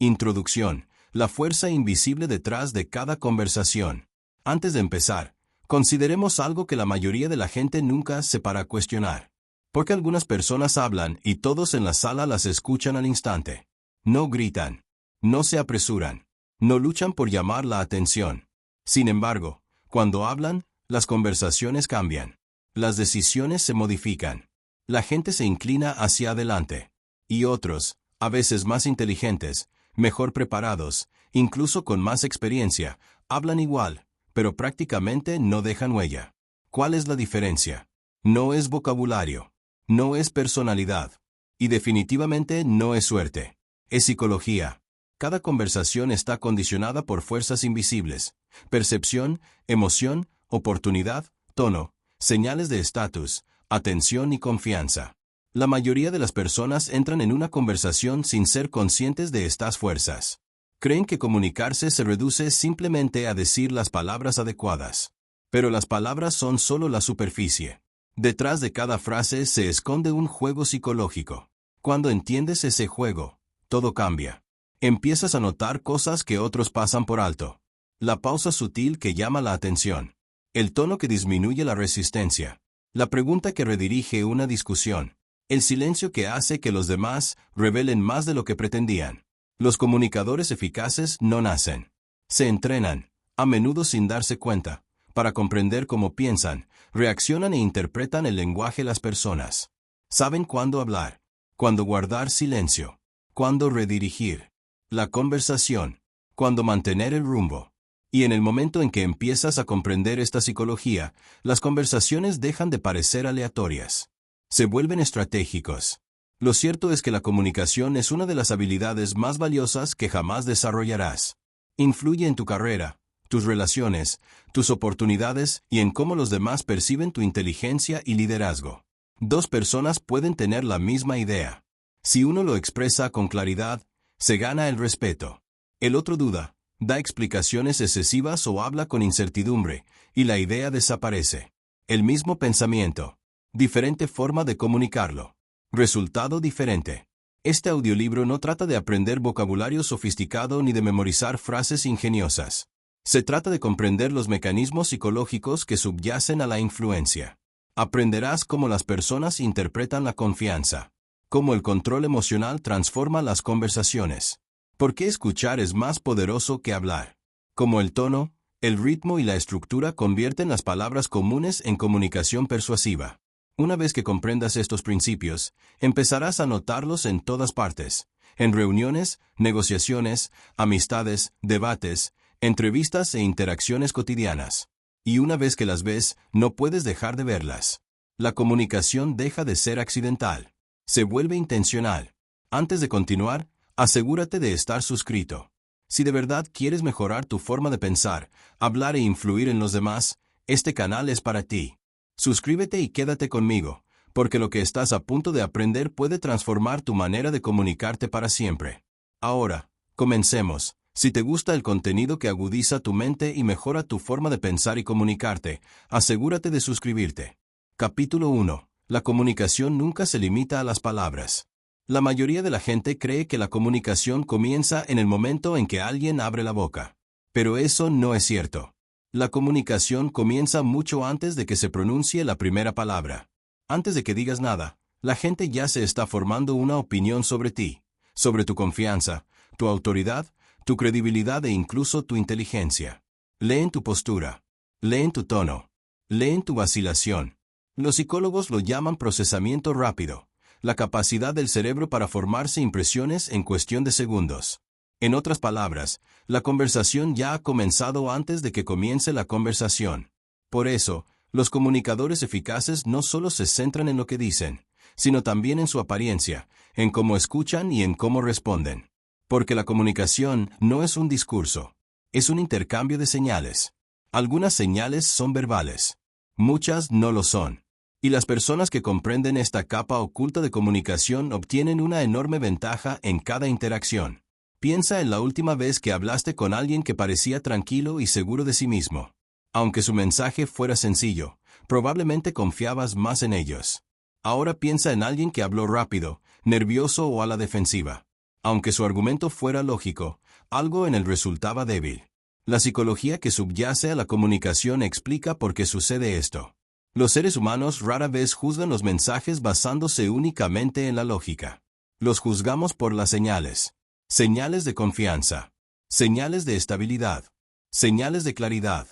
Introducción. La fuerza invisible detrás de cada conversación. Antes de empezar, consideremos algo que la mayoría de la gente nunca se para a cuestionar. Porque algunas personas hablan y todos en la sala las escuchan al instante. No gritan. No se apresuran. No luchan por llamar la atención. Sin embargo, cuando hablan, las conversaciones cambian. Las decisiones se modifican. La gente se inclina hacia adelante. Y otros, a veces más inteligentes, mejor preparados, incluso con más experiencia, hablan igual, pero prácticamente no dejan huella. ¿Cuál es la diferencia? No es vocabulario. No es personalidad. Y definitivamente no es suerte. Es psicología. Cada conversación está condicionada por fuerzas invisibles: percepción, emoción, oportunidad, tono, señales de estatus, atención y confianza. La mayoría de las personas entran en una conversación sin ser conscientes de estas fuerzas. Creen que comunicarse se reduce simplemente a decir las palabras adecuadas. Pero las palabras son solo la superficie. Detrás de cada frase se esconde un juego psicológico. Cuando entiendes ese juego, todo cambia. Empiezas a notar cosas que otros pasan por alto. La pausa sutil que llama la atención. El tono que disminuye la resistencia. La pregunta que redirige una discusión. El silencio que hace que los demás revelen más de lo que pretendían. Los comunicadores eficaces no nacen. Se entrenan, a menudo sin darse cuenta, para comprender cómo piensan, reaccionan e interpretan el lenguaje de las personas. Saben cuándo hablar, cuándo guardar silencio, cuándo redirigir la conversación, cuándo mantener el rumbo. Y en el momento en que empiezas a comprender esta psicología, las conversaciones dejan de parecer aleatorias. Se vuelven estratégicos. Lo cierto es que la comunicación es una de las habilidades más valiosas que jamás desarrollarás. Influye en tu carrera, tus relaciones, tus oportunidades y en cómo los demás perciben tu inteligencia y liderazgo. Dos personas pueden tener la misma idea. Si uno lo expresa con claridad, se gana el respeto. El otro duda, da explicaciones excesivas o habla con incertidumbre, y la idea desaparece. El mismo pensamiento. Diferente forma de comunicarlo. Resultado diferente. Este audiolibro no trata de aprender vocabulario sofisticado ni de memorizar frases ingeniosas. Se trata de comprender los mecanismos psicológicos que subyacen a la influencia. Aprenderás cómo las personas interpretan la confianza, cómo el control emocional transforma las conversaciones, por qué escuchar es más poderoso que hablar, cómo el tono, el ritmo y la estructura convierten las palabras comunes en comunicación persuasiva. Una vez que comprendas estos principios, empezarás a notarlos en todas partes, en reuniones, negociaciones, amistades, debates, entrevistas e interacciones cotidianas. Y una vez que las ves, no puedes dejar de verlas. La comunicación deja de ser accidental. Se vuelve intencional. Antes de continuar, asegúrate de estar suscrito. Si de verdad quieres mejorar tu forma de pensar, hablar e influir en los demás, este canal es para ti. Suscríbete y quédate conmigo, porque lo que estás a punto de aprender puede transformar tu manera de comunicarte para siempre. Ahora, comencemos. Si te gusta el contenido que agudiza tu mente y mejora tu forma de pensar y comunicarte, asegúrate de suscribirte. Capítulo 1. La comunicación nunca se limita a las palabras. La mayoría de la gente cree que la comunicación comienza en el momento en que alguien abre la boca. Pero eso no es cierto. La comunicación comienza mucho antes de que se pronuncie la primera palabra. Antes de que digas nada, la gente ya se está formando una opinión sobre ti, sobre tu confianza, tu autoridad, tu credibilidad e incluso tu inteligencia. Leen tu postura. Leen tu tono. Leen tu vacilación. Los psicólogos lo llaman procesamiento rápido, la capacidad del cerebro para formarse impresiones en cuestión de segundos. En otras palabras, la conversación ya ha comenzado antes de que comience la conversación. Por eso, los comunicadores eficaces no solo se centran en lo que dicen, sino también en su apariencia, en cómo escuchan y en cómo responden. Porque la comunicación no es un discurso, es un intercambio de señales. Algunas señales son verbales, muchas no lo son. Y las personas que comprenden esta capa oculta de comunicación obtienen una enorme ventaja en cada interacción. Piensa en la última vez que hablaste con alguien que parecía tranquilo y seguro de sí mismo. Aunque su mensaje fuera sencillo, probablemente confiabas más en ellos. Ahora piensa en alguien que habló rápido, nervioso o a la defensiva. Aunque su argumento fuera lógico, algo en él resultaba débil. La psicología que subyace a la comunicación explica por qué sucede esto. Los seres humanos rara vez juzgan los mensajes basándose únicamente en la lógica. Los juzgamos por las señales. Señales de confianza. Señales de estabilidad. Señales de claridad.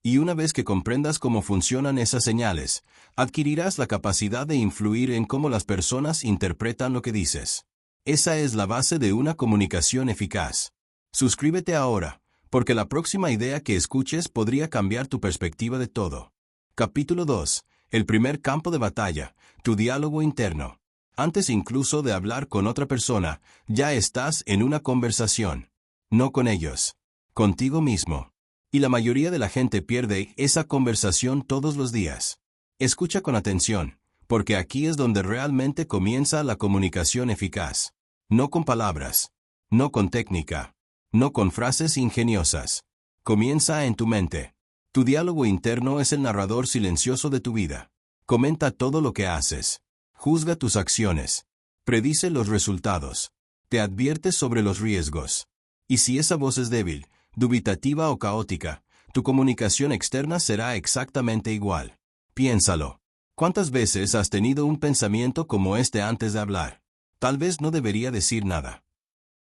Y una vez que comprendas cómo funcionan esas señales, adquirirás la capacidad de influir en cómo las personas interpretan lo que dices. Esa es la base de una comunicación eficaz. Suscríbete ahora, porque la próxima idea que escuches podría cambiar tu perspectiva de todo. Capítulo 2. El primer campo de batalla, tu diálogo interno. Antes incluso de hablar con otra persona, ya estás en una conversación. No con ellos. Contigo mismo. Y la mayoría de la gente pierde esa conversación todos los días. Escucha con atención, porque aquí es donde realmente comienza la comunicación eficaz. No con palabras. No con técnica. No con frases ingeniosas. Comienza en tu mente. Tu diálogo interno es el narrador silencioso de tu vida. Comenta todo lo que haces. Juzga tus acciones. Predice los resultados. Te advierte sobre los riesgos. Y si esa voz es débil, dubitativa o caótica, tu comunicación externa será exactamente igual. Piénsalo. ¿Cuántas veces has tenido un pensamiento como este antes de hablar? Tal vez no debería decir nada.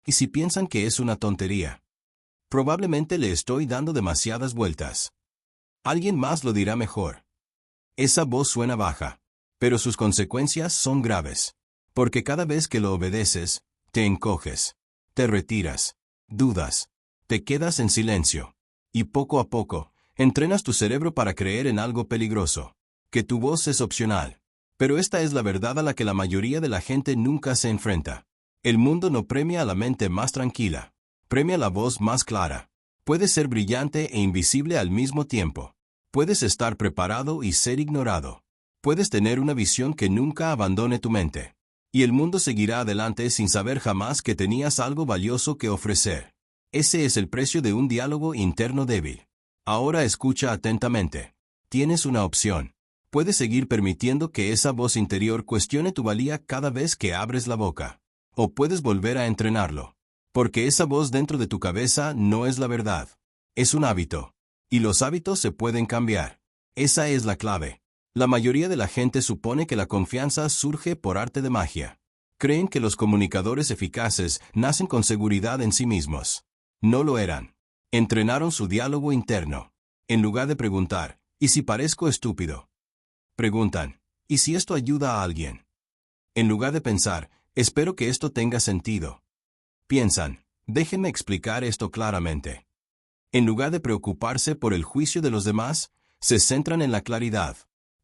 ¿Y si piensan que es una tontería? Probablemente le estoy dando demasiadas vueltas. Alguien más lo dirá mejor. Esa voz suena baja, pero sus consecuencias son graves. Porque cada vez que lo obedeces, te encoges, te retiras, dudas, te quedas en silencio. Y poco a poco, entrenas tu cerebro para creer en algo peligroso, que tu voz es opcional. Pero esta es la verdad a la que la mayoría de la gente nunca se enfrenta. El mundo no premia a la mente más tranquila, premia la voz más clara. Puedes ser brillante e invisible al mismo tiempo. Puedes estar preparado y ser ignorado. Puedes tener una visión que nunca abandone tu mente. Y el mundo seguirá adelante sin saber jamás que tenías algo valioso que ofrecer. Ese es el precio de un diálogo interno débil. Ahora escucha atentamente. Tienes una opción. Puedes seguir permitiendo que esa voz interior cuestione tu valía cada vez que abres la boca. O puedes volver a entrenarlo. Porque esa voz dentro de tu cabeza no es la verdad. Es un hábito. Y los hábitos se pueden cambiar. Esa es la clave. La mayoría de la gente supone que la confianza surge por arte de magia. Creen que los comunicadores eficaces nacen con seguridad en sí mismos. No lo eran. Entrenaron su diálogo interno. En lugar de preguntar, ¿y si parezco estúpido? Preguntan, ¿y si esto ayuda a alguien? En lugar de pensar, espero que esto tenga sentido. Piensan, déjenme explicar esto claramente. En lugar de preocuparse por el juicio de los demás, se centran en la claridad.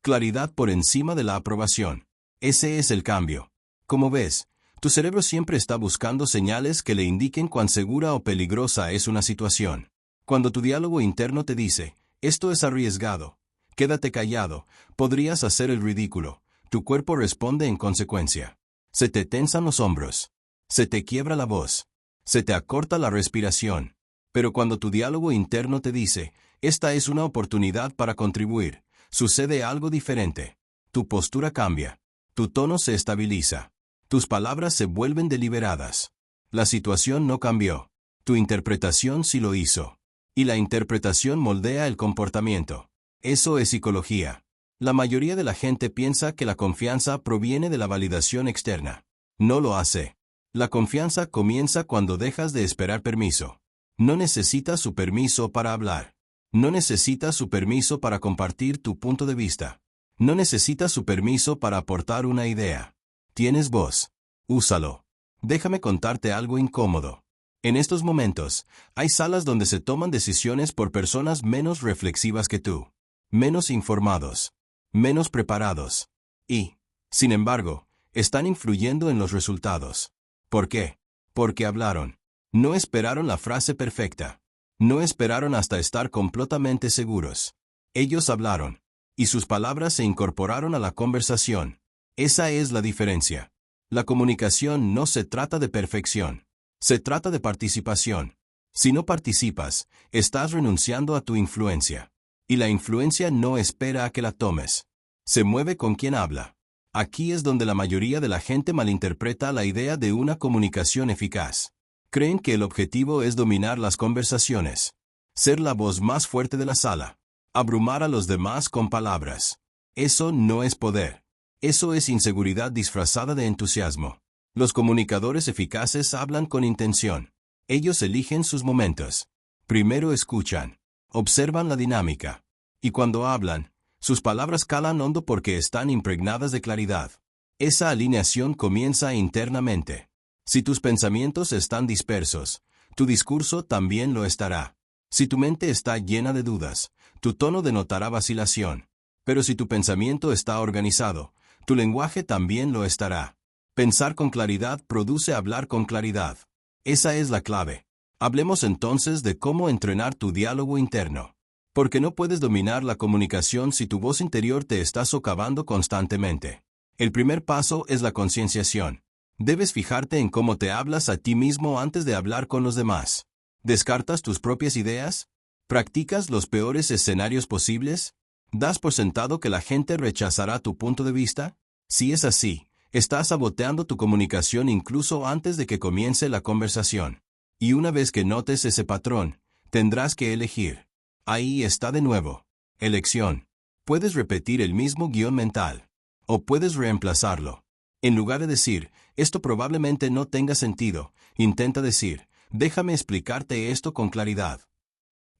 Claridad por encima de la aprobación. Ese es el cambio. Como ves, tu cerebro siempre está buscando señales que le indiquen cuán segura o peligrosa es una situación. Cuando tu diálogo interno te dice, esto es arriesgado, quédate callado, podrías hacer el ridículo, tu cuerpo responde en consecuencia. Se te tensan los hombros. Se te quiebra la voz. Se te acorta la respiración. Pero cuando tu diálogo interno te dice, esta es una oportunidad para contribuir, sucede algo diferente. Tu postura cambia. Tu tono se estabiliza. Tus palabras se vuelven deliberadas. La situación no cambió. Tu interpretación sí lo hizo. Y la interpretación moldea el comportamiento. Eso es psicología. La mayoría de la gente piensa que la confianza proviene de la validación externa. No lo hace. La confianza comienza cuando dejas de esperar permiso. No necesitas su permiso para hablar. No necesitas su permiso para compartir tu punto de vista. No necesitas su permiso para aportar una idea. Tienes voz. Úsalo. Déjame contarte algo incómodo. En estos momentos, hay salas donde se toman decisiones por personas menos reflexivas que tú, menos informados, menos preparados. Y, sin embargo, están influyendo en los resultados. ¿Por qué? Porque hablaron. No esperaron la frase perfecta. No esperaron hasta estar completamente seguros. Ellos hablaron. Y sus palabras se incorporaron a la conversación. Esa es la diferencia. La comunicación no se trata de perfección. Se trata de participación. Si no participas, estás renunciando a tu influencia. Y la influencia no espera a que la tomes. Se mueve con quien habla. Aquí es donde la mayoría de la gente malinterpreta la idea de una comunicación eficaz. Creen que el objetivo es dominar las conversaciones, ser la voz más fuerte de la sala, abrumar a los demás con palabras. Eso no es poder. Eso es inseguridad disfrazada de entusiasmo. Los comunicadores eficaces hablan con intención. Ellos eligen sus momentos. Primero escuchan, observan la dinámica, y cuando hablan, sus palabras calan hondo porque están impregnadas de claridad. Esa alineación comienza internamente. Si tus pensamientos están dispersos, tu discurso también lo estará. Si tu mente está llena de dudas, tu tono denotará vacilación. Pero si tu pensamiento está organizado, tu lenguaje también lo estará. Pensar con claridad produce hablar con claridad. Esa es la clave. Hablemos entonces de cómo entrenar tu diálogo interno. Porque no puedes dominar la comunicación si tu voz interior te está socavando constantemente. El primer paso es la concienciación. Debes fijarte en cómo te hablas a ti mismo antes de hablar con los demás. ¿Descartas tus propias ideas? ¿Practicas los peores escenarios posibles? ¿Das por sentado que la gente rechazará tu punto de vista? Si es así, estás saboteando tu comunicación incluso antes de que comience la conversación. Y una vez que notes ese patrón, tendrás que elegir. Ahí está de nuevo. Elección. Puedes repetir el mismo guión mental. O puedes reemplazarlo. En lugar de decir, esto probablemente no tenga sentido, intenta decir, déjame explicarte esto con claridad.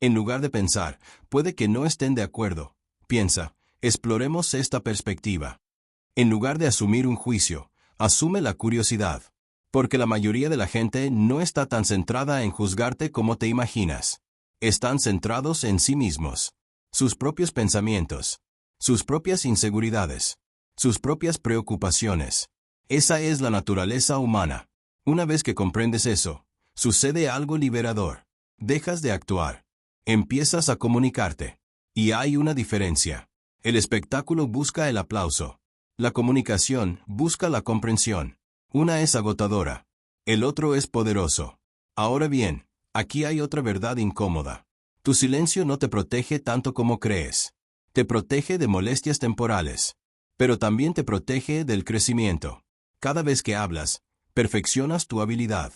En lugar de pensar, puede que no estén de acuerdo, piensa, exploremos esta perspectiva. En lugar de asumir un juicio, asume la curiosidad. Porque la mayoría de la gente no está tan centrada en juzgarte como te imaginas. Están centrados en sí mismos, sus propios pensamientos, sus propias inseguridades, sus propias preocupaciones. Esa es la naturaleza humana. Una vez que comprendes eso, sucede algo liberador. Dejas de actuar. Empiezas a comunicarte. Y hay una diferencia. El espectáculo busca el aplauso. La comunicación busca la comprensión. Una es agotadora. El otro es poderoso. Ahora bien, aquí hay otra verdad incómoda. Tu silencio no te protege tanto como crees. Te protege de molestias temporales. Pero también te protege del crecimiento. Cada vez que hablas, perfeccionas tu habilidad.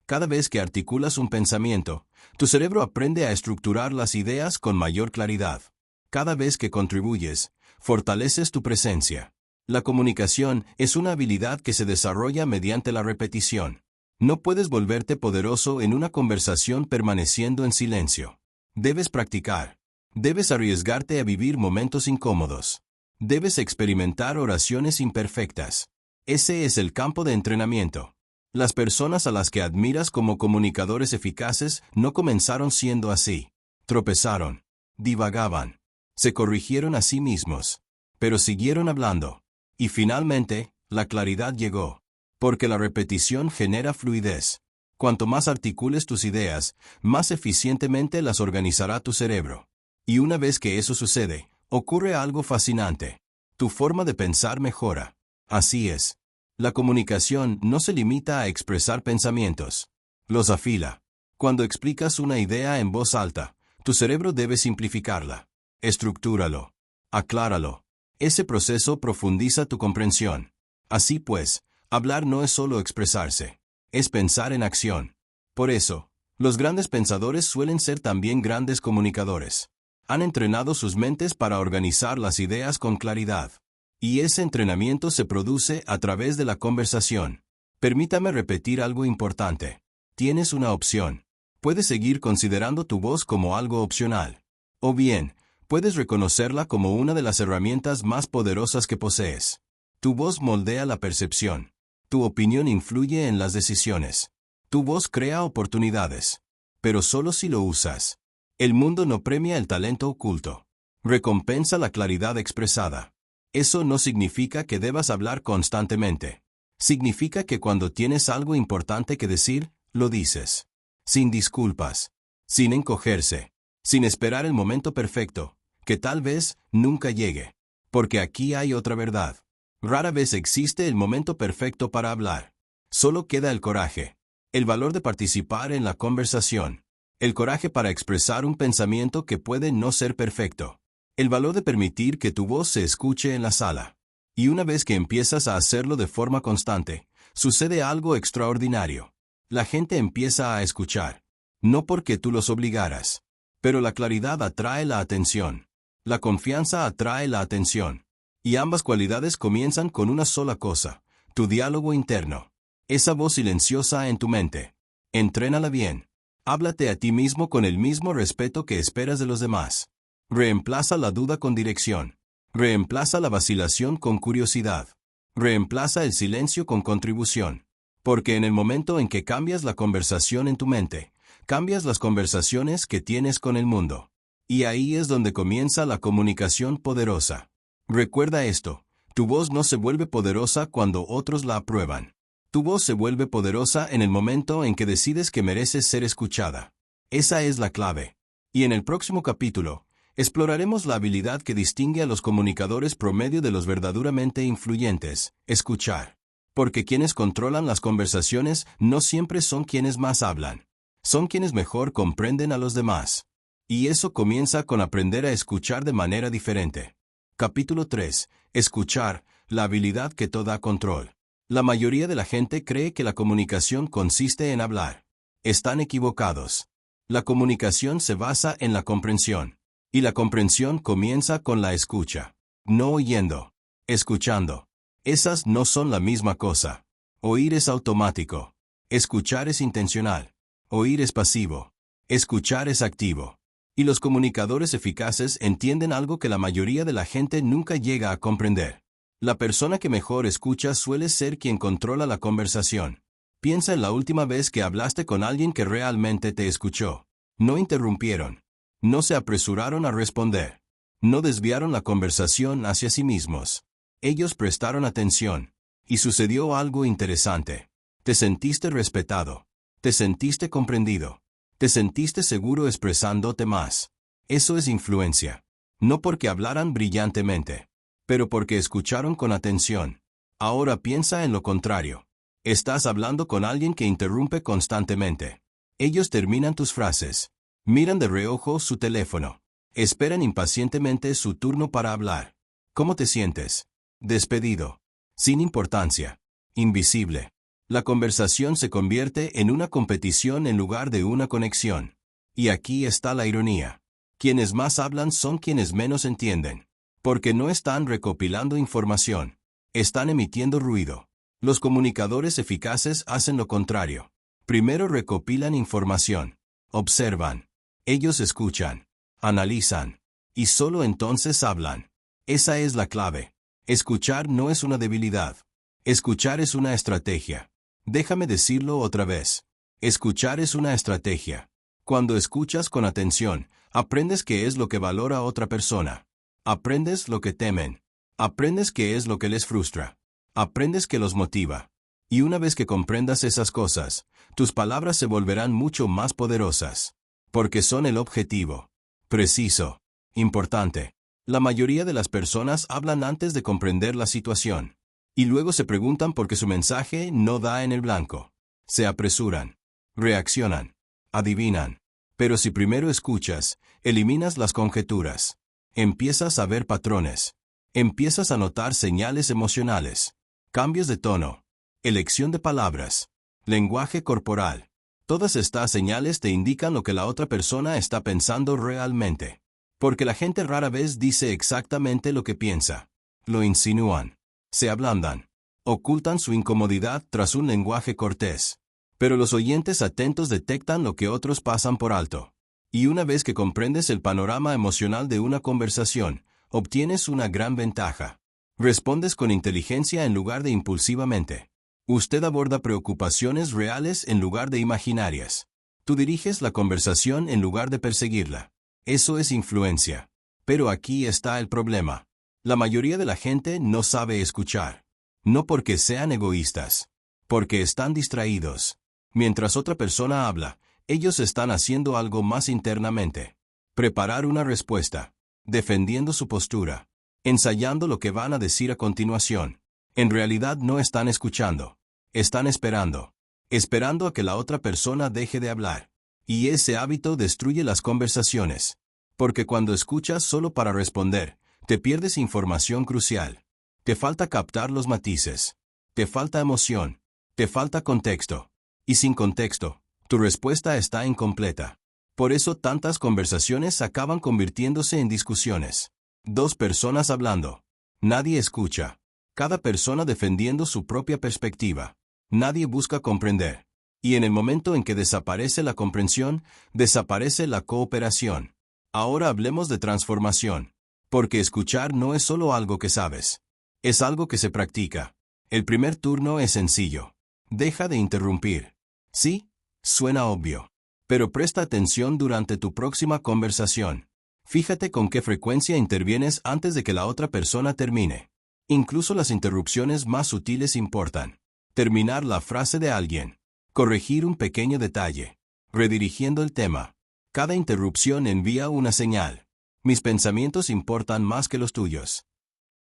Cada vez que articulas un pensamiento, tu cerebro aprende a estructurar las ideas con mayor claridad. Cada vez que contribuyes, fortaleces tu presencia. La comunicación es una habilidad que se desarrolla mediante la repetición. No puedes volverte poderoso en una conversación permaneciendo en silencio. Debes practicar. Debes arriesgarte a vivir momentos incómodos. Debes experimentar oraciones imperfectas. Ese es el campo de entrenamiento. Las personas a las que admiras como comunicadores eficaces no comenzaron siendo así. Tropezaron. Divagaban. Se corrigieron a sí mismos. Pero siguieron hablando. Y finalmente, la claridad llegó. Porque la repetición genera fluidez. Cuanto más articules tus ideas, más eficientemente las organizará tu cerebro. Y una vez que eso sucede, ocurre algo fascinante. Tu forma de pensar mejora. Así es. La comunicación no se limita a expresar pensamientos. Los afila. Cuando explicas una idea en voz alta, tu cerebro debe simplificarla. Estructúralo. Acláralo. Ese proceso profundiza tu comprensión. Así pues, hablar no es solo expresarse. Es pensar en acción. Por eso, los grandes pensadores suelen ser también grandes comunicadores. Han entrenado sus mentes para organizar las ideas con claridad. Y ese entrenamiento se produce a través de la conversación. Permítame repetir algo importante. Tienes una opción. Puedes seguir considerando tu voz como algo opcional. O bien, puedes reconocerla como una de las herramientas más poderosas que posees. Tu voz moldea la percepción. Tu opinión influye en las decisiones. Tu voz crea oportunidades. Pero solo si lo usas. El mundo no premia el talento oculto. Recompensa la claridad expresada. Eso no significa que debas hablar constantemente. Significa que cuando tienes algo importante que decir, lo dices. Sin disculpas. Sin encogerse. Sin esperar el momento perfecto, que tal vez nunca llegue. Porque aquí hay otra verdad. Rara vez existe el momento perfecto para hablar. Solo queda el coraje. El valor de participar en la conversación. El coraje para expresar un pensamiento que puede no ser perfecto. El valor de permitir que tu voz se escuche en la sala. Y una vez que empiezas a hacerlo de forma constante, sucede algo extraordinario. La gente empieza a escuchar. No porque tú los obligaras. Pero la claridad atrae la atención. La confianza atrae la atención. Y ambas cualidades comienzan con una sola cosa: tu diálogo interno. Esa voz silenciosa en tu mente. Entrénala bien. Háblate a ti mismo con el mismo respeto que esperas de los demás. Reemplaza la duda con dirección. Reemplaza la vacilación con curiosidad. Reemplaza el silencio con contribución. Porque en el momento en que cambias la conversación en tu mente, cambias las conversaciones que tienes con el mundo. Y ahí es donde comienza la comunicación poderosa. Recuerda esto: tu voz no se vuelve poderosa cuando otros la aprueban. Tu voz se vuelve poderosa en el momento en que decides que mereces ser escuchada. Esa es la clave. Y en el próximo capítulo, exploraremos la habilidad que distingue a los comunicadores promedio de los verdaderamente influyentes: escuchar. Porque quienes controlan las conversaciones no siempre son quienes más hablan. Son quienes mejor comprenden a los demás. Y eso comienza con aprender a escuchar de manera diferente. Capítulo 3. Escuchar, la habilidad que todo da control. La mayoría de la gente cree que la comunicación consiste en hablar. Están equivocados. La comunicación se basa en la comprensión. Y la comprensión comienza con la escucha. No oyendo. Escuchando. Esas no son la misma cosa. Oír es automático. Escuchar es intencional. Oír es pasivo. Escuchar es activo. Y los comunicadores eficaces entienden algo que la mayoría de la gente nunca llega a comprender. La persona que mejor escucha suele ser quien controla la conversación. Piensa en la última vez que hablaste con alguien que realmente te escuchó. No interrumpieron. No se apresuraron a responder. No desviaron la conversación hacia sí mismos. Ellos prestaron atención. Y sucedió algo interesante. Te sentiste respetado. Te sentiste comprendido. Te sentiste seguro expresándote más. Eso es influencia. No porque hablaran brillantemente, pero porque escucharon con atención. Ahora piensa en lo contrario. Estás hablando con alguien que interrumpe constantemente. Ellos terminan tus frases. Miran de reojo su teléfono. Esperan impacientemente su turno para hablar. ¿Cómo te sientes? Despedido. Sin importancia. Invisible. La conversación se convierte en una competición en lugar de una conexión. Y aquí está la ironía. Quienes más hablan son quienes menos entienden. Porque no están recopilando información. Están emitiendo ruido. Los comunicadores eficaces hacen lo contrario. Primero recopilan información. Observan. Ellos escuchan. Analizan. Y solo entonces hablan. Esa es la clave. Escuchar no es una debilidad. Escuchar es una estrategia. Déjame decirlo otra vez. Escuchar es una estrategia. Cuando escuchas con atención, aprendes qué es lo que valora otra persona. Aprendes lo que temen. Aprendes qué es lo que les frustra. Aprendes qué los motiva. Y una vez que comprendas esas cosas, tus palabras se volverán mucho más poderosas. Porque son el objetivo. Preciso. Importante. La mayoría de las personas hablan antes de comprender la situación. Y luego se preguntan por qué su mensaje no da en el blanco. Se apresuran. Reaccionan. Adivinan. Pero si primero escuchas, eliminas las conjeturas. Empiezas a ver patrones. Empiezas a notar señales emocionales. Cambios de tono. Elección de palabras. Lenguaje corporal. Todas estas señales te indican lo que la otra persona está pensando realmente. Porque la gente rara vez dice exactamente lo que piensa. Lo insinúan. Se ablandan. Ocultan su incomodidad tras un lenguaje cortés. Pero los oyentes atentos detectan lo que otros pasan por alto. Y una vez que comprendes el panorama emocional de una conversación, obtienes una gran ventaja. Respondes con inteligencia en lugar de impulsivamente. Usted aborda preocupaciones reales en lugar de imaginarias. Tú diriges la conversación en lugar de perseguirla. Eso es influencia. Pero aquí está el problema. La mayoría de la gente no sabe escuchar. No porque sean egoístas. Porque están distraídos. Mientras otra persona habla, ellos están haciendo algo más internamente. Preparar una respuesta. Defendiendo su postura. Ensayando lo que van a decir a continuación. En realidad no están escuchando. Están esperando. Esperando a que la otra persona deje de hablar. Y ese hábito destruye las conversaciones. Porque cuando escuchas solo para responder, te pierdes información crucial. Te falta captar los matices. Te falta emoción. Te falta contexto. Y sin contexto, tu respuesta está incompleta. Por eso tantas conversaciones acaban convirtiéndose en discusiones. Dos personas hablando. Nadie escucha. Cada persona defendiendo su propia perspectiva. Nadie busca comprender. Y en el momento en que desaparece la comprensión, desaparece la cooperación. Ahora hablemos de transformación. Porque escuchar no es solo algo que sabes. Es algo que se practica. El primer turno es sencillo. Deja de interrumpir. Sí, suena obvio. Pero presta atención durante tu próxima conversación. Fíjate con qué frecuencia intervienes antes de que la otra persona termine. Incluso las interrupciones más sutiles importan. Terminar la frase de alguien. Corregir un pequeño detalle. Redirigiendo el tema. Cada interrupción envía una señal. Mis pensamientos importan más que los tuyos.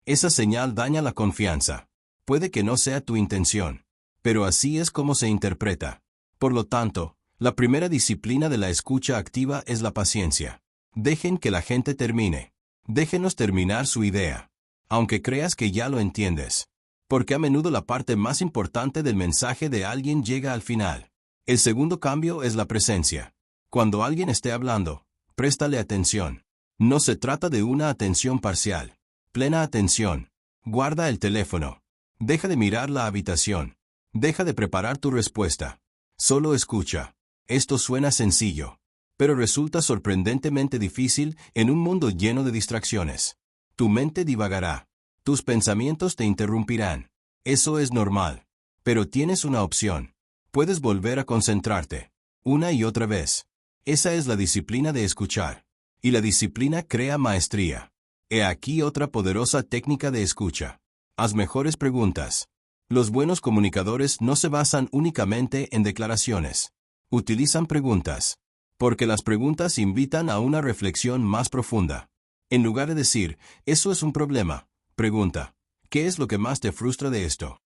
Esa señal daña la confianza. Puede que no sea tu intención, pero así es como se interpreta. Por lo tanto, la primera disciplina de la escucha activa es la paciencia. Dejen que la gente termine. Déjenos terminar su idea. Aunque creas que ya lo entiendes. Porque a menudo la parte más importante del mensaje de alguien llega al final. El segundo cambio es la presencia. Cuando alguien esté hablando, préstale atención. No se trata de una atención parcial. Plena atención. Guarda el teléfono. Deja de mirar la habitación. Deja de preparar tu respuesta. Solo escucha. Esto suena sencillo, pero resulta sorprendentemente difícil en un mundo lleno de distracciones. Tu mente divagará. Tus pensamientos te interrumpirán. Eso es normal. Pero tienes una opción. Puedes volver a concentrarte. Una y otra vez. Esa es la disciplina de escuchar. Y la disciplina crea maestría. He aquí otra poderosa técnica de escucha. Haz mejores preguntas. Los buenos comunicadores no se basan únicamente en declaraciones. Utilizan preguntas. Porque las preguntas invitan a una reflexión más profunda. En lugar de decir, eso es un problema, pregunta, ¿qué es lo que más te frustra de esto?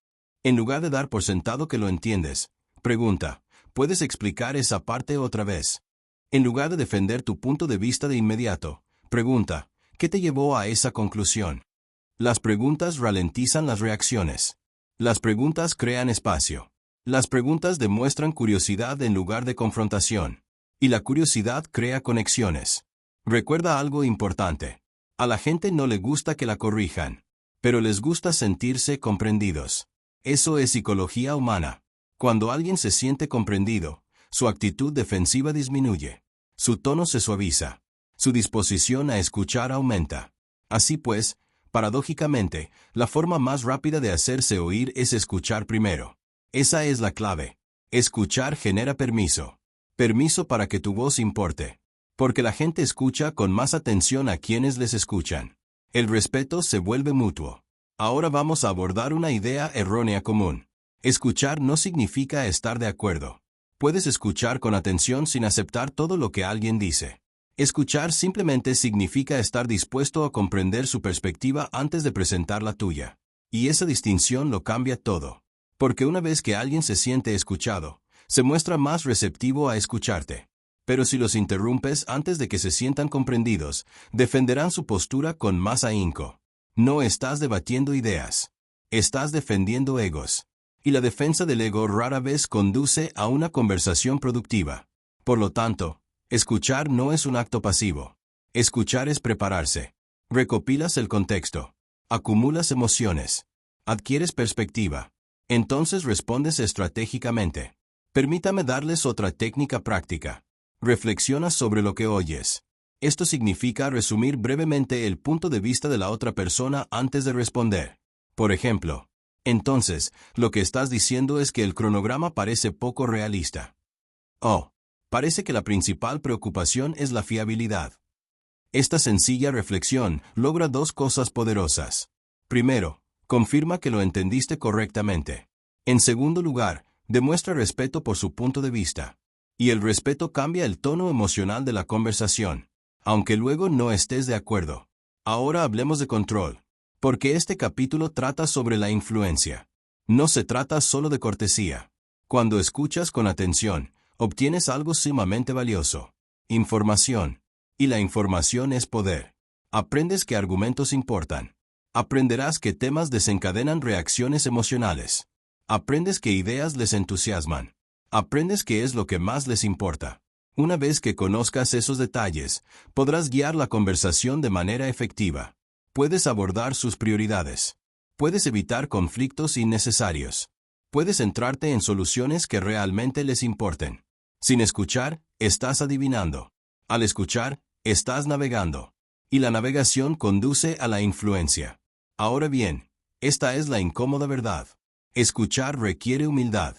En lugar de dar por sentado que lo entiendes, pregunta, ¿puedes explicar esa parte otra vez? En lugar de defender tu punto de vista de inmediato, pregunta, ¿qué te llevó a esa conclusión? Las preguntas ralentizan las reacciones. Las preguntas crean espacio. Las preguntas demuestran curiosidad en lugar de confrontación. Y la curiosidad crea conexiones. Recuerda algo importante. A la gente no le gusta que la corrijan, pero les gusta sentirse comprendidos. Eso es psicología humana. Cuando alguien se siente comprendido, su actitud defensiva disminuye. Su tono se suaviza. Su disposición a escuchar aumenta. Así pues, paradójicamente, la forma más rápida de hacerse oír es escuchar primero. Esa es la clave. Escuchar genera permiso. Permiso para que tu voz importe. Porque la gente escucha con más atención a quienes les escuchan. El respeto se vuelve mutuo. Ahora vamos a abordar una idea errónea común. Escuchar no significa estar de acuerdo. Puedes escuchar con atención sin aceptar todo lo que alguien dice. Escuchar simplemente significa estar dispuesto a comprender su perspectiva antes de presentar la tuya. Y esa distinción lo cambia todo. Porque una vez que alguien se siente escuchado, se muestra más receptivo a escucharte. Pero si los interrumpes antes de que se sientan comprendidos, defenderán su postura con más ahínco. No estás debatiendo ideas. Estás defendiendo egos. Y la defensa del ego rara vez conduce a una conversación productiva. Por lo tanto, escuchar no es un acto pasivo. Escuchar es prepararse. Recopilas el contexto. Acumulas emociones. Adquieres perspectiva. Entonces respondes estratégicamente. Permítame darles otra técnica práctica. Reflexiona sobre lo que oyes. Esto significa resumir brevemente el punto de vista de la otra persona antes de responder. Por ejemplo, entonces, lo que estás diciendo es que el cronograma parece poco realista. Oh, parece que la principal preocupación es la fiabilidad. Esta sencilla reflexión logra dos cosas poderosas. Primero, confirma que lo entendiste correctamente. En segundo lugar, demuestra respeto por su punto de vista. Y el respeto cambia el tono emocional de la conversación, aunque luego no estés de acuerdo. Ahora hablemos de control, porque este capítulo trata sobre la influencia. No se trata solo de cortesía. Cuando escuchas con atención, obtienes algo sumamente valioso: información. Y la información es poder. Aprendes que argumentos importan. Aprenderás que temas desencadenan reacciones emocionales. Aprendes que ideas les entusiasman. Aprendes qué es lo que más les importa. Una vez que conozcas esos detalles, podrás guiar la conversación de manera efectiva. Puedes abordar sus prioridades. Puedes evitar conflictos innecesarios. Puedes centrarte en soluciones que realmente les importen. Sin escuchar, estás adivinando. Al escuchar, estás navegando. Y la navegación conduce a la influencia. Ahora bien, esta es la incómoda verdad. Escuchar requiere humildad.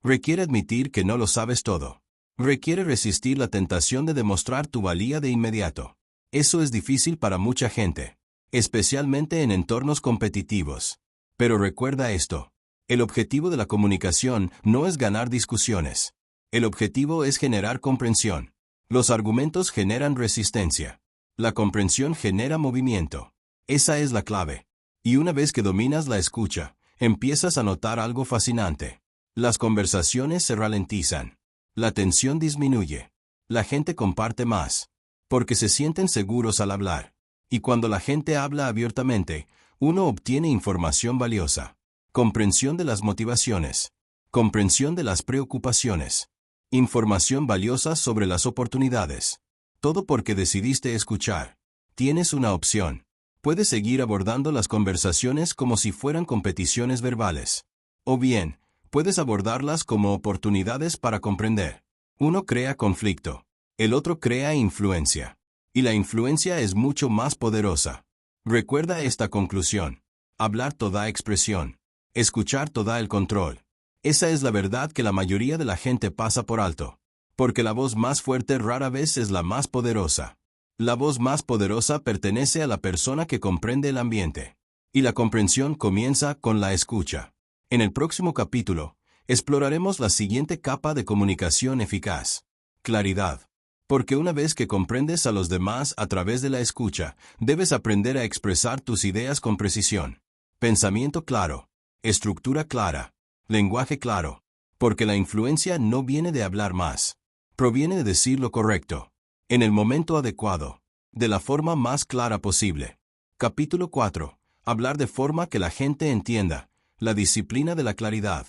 Requiere admitir que no lo sabes todo. Requiere resistir la tentación de demostrar tu valía de inmediato. Eso es difícil para mucha gente, especialmente en entornos competitivos. Pero recuerda esto. El objetivo de la comunicación no es ganar discusiones. El objetivo es generar comprensión. Los argumentos generan resistencia. La comprensión genera movimiento. Esa es la clave. Y una vez que dominas la escucha, empiezas a notar algo fascinante. Las conversaciones se ralentizan. La tensión disminuye. La gente comparte más. Porque se sienten seguros al hablar. Y cuando la gente habla abiertamente, uno obtiene información valiosa. Comprensión de las motivaciones. Comprensión de las preocupaciones. Información valiosa sobre las oportunidades. Todo porque decidiste escuchar. Tienes una opción. Puedes seguir abordando las conversaciones como si fueran competiciones verbales. O bien, puedes abordarlas como oportunidades para comprender. Uno crea conflicto. El otro crea influencia. Y la influencia es mucho más poderosa. Recuerda esta conclusión. Hablar toda expresión. Escuchar toda el control. Esa es la verdad que la mayoría de la gente pasa por alto. Porque la voz más fuerte rara vez es la más poderosa. La voz más poderosa pertenece a la persona que comprende el ambiente. Y la comprensión comienza con la escucha. En el próximo capítulo, exploraremos la siguiente capa de comunicación eficaz. Claridad. Porque una vez que comprendes a los demás a través de la escucha, debes aprender a expresar tus ideas con precisión. Pensamiento claro. Estructura clara. Lenguaje claro. Porque la influencia no viene de hablar más. Proviene de decir lo correcto. En el momento adecuado. De la forma más clara posible. Capítulo 4. Hablar de forma que la gente entienda. La disciplina de la claridad.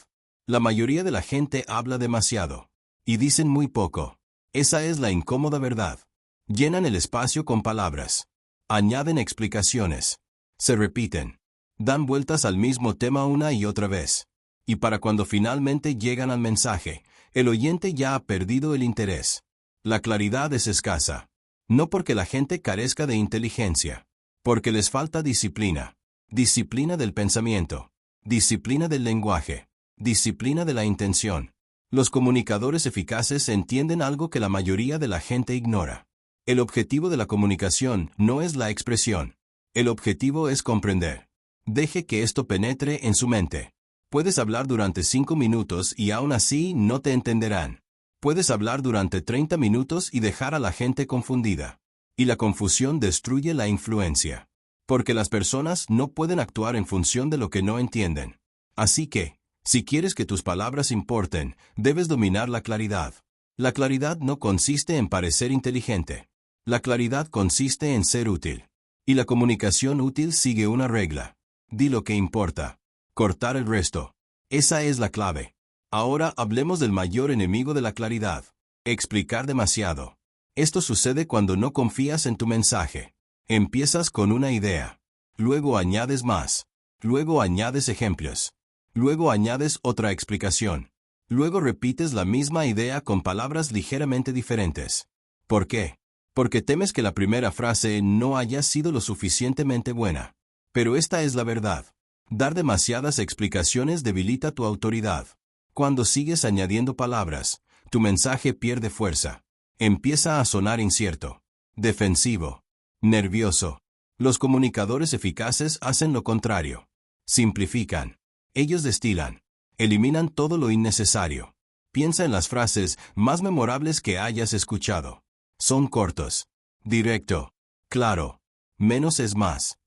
La mayoría de la gente habla demasiado. Y dicen muy poco. Esa es la incómoda verdad. Llenan el espacio con palabras. Añaden explicaciones. Se repiten. Dan vueltas al mismo tema una y otra vez. Y para cuando finalmente llegan al mensaje, el oyente ya ha perdido el interés. La claridad es escasa. No porque la gente carezca de inteligencia. Porque les falta disciplina. Disciplina del pensamiento. Disciplina del lenguaje. Disciplina de la intención. Los comunicadores eficaces entienden algo que la mayoría de la gente ignora. El objetivo de la comunicación no es la expresión. El objetivo es comprender. Deje que esto penetre en su mente. Puedes hablar durante 5 minutos y aún así no te entenderán. Puedes hablar durante 30 minutos y dejar a la gente confundida. Y la confusión destruye la influencia. Porque las personas no pueden actuar en función de lo que no entienden. Así que, si quieres que tus palabras importen, debes dominar la claridad. La claridad no consiste en parecer inteligente. La claridad consiste en ser útil. Y la comunicación útil sigue una regla. Di lo que importa. Cortar el resto. Esa es la clave. Ahora hablemos del mayor enemigo de la claridad. Explicar demasiado. Esto sucede cuando no confías en tu mensaje. Empiezas con una idea. Luego añades más. Luego añades ejemplos. Luego añades otra explicación. Luego repites la misma idea con palabras ligeramente diferentes. ¿Por qué? Porque temes que la primera frase no haya sido lo suficientemente buena. Pero esta es la verdad. Dar demasiadas explicaciones debilita tu autoridad. Cuando sigues añadiendo palabras, tu mensaje pierde fuerza. Empieza a sonar incierto, defensivo, nervioso. Los comunicadores eficaces hacen lo contrario. Simplifican. Ellos destilan. Eliminan todo lo innecesario. Piensa en las frases más memorables que hayas escuchado. Son cortos. Directo. Claro. Menos es más.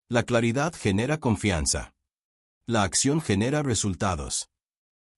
La claridad genera confianza. La acción genera resultados.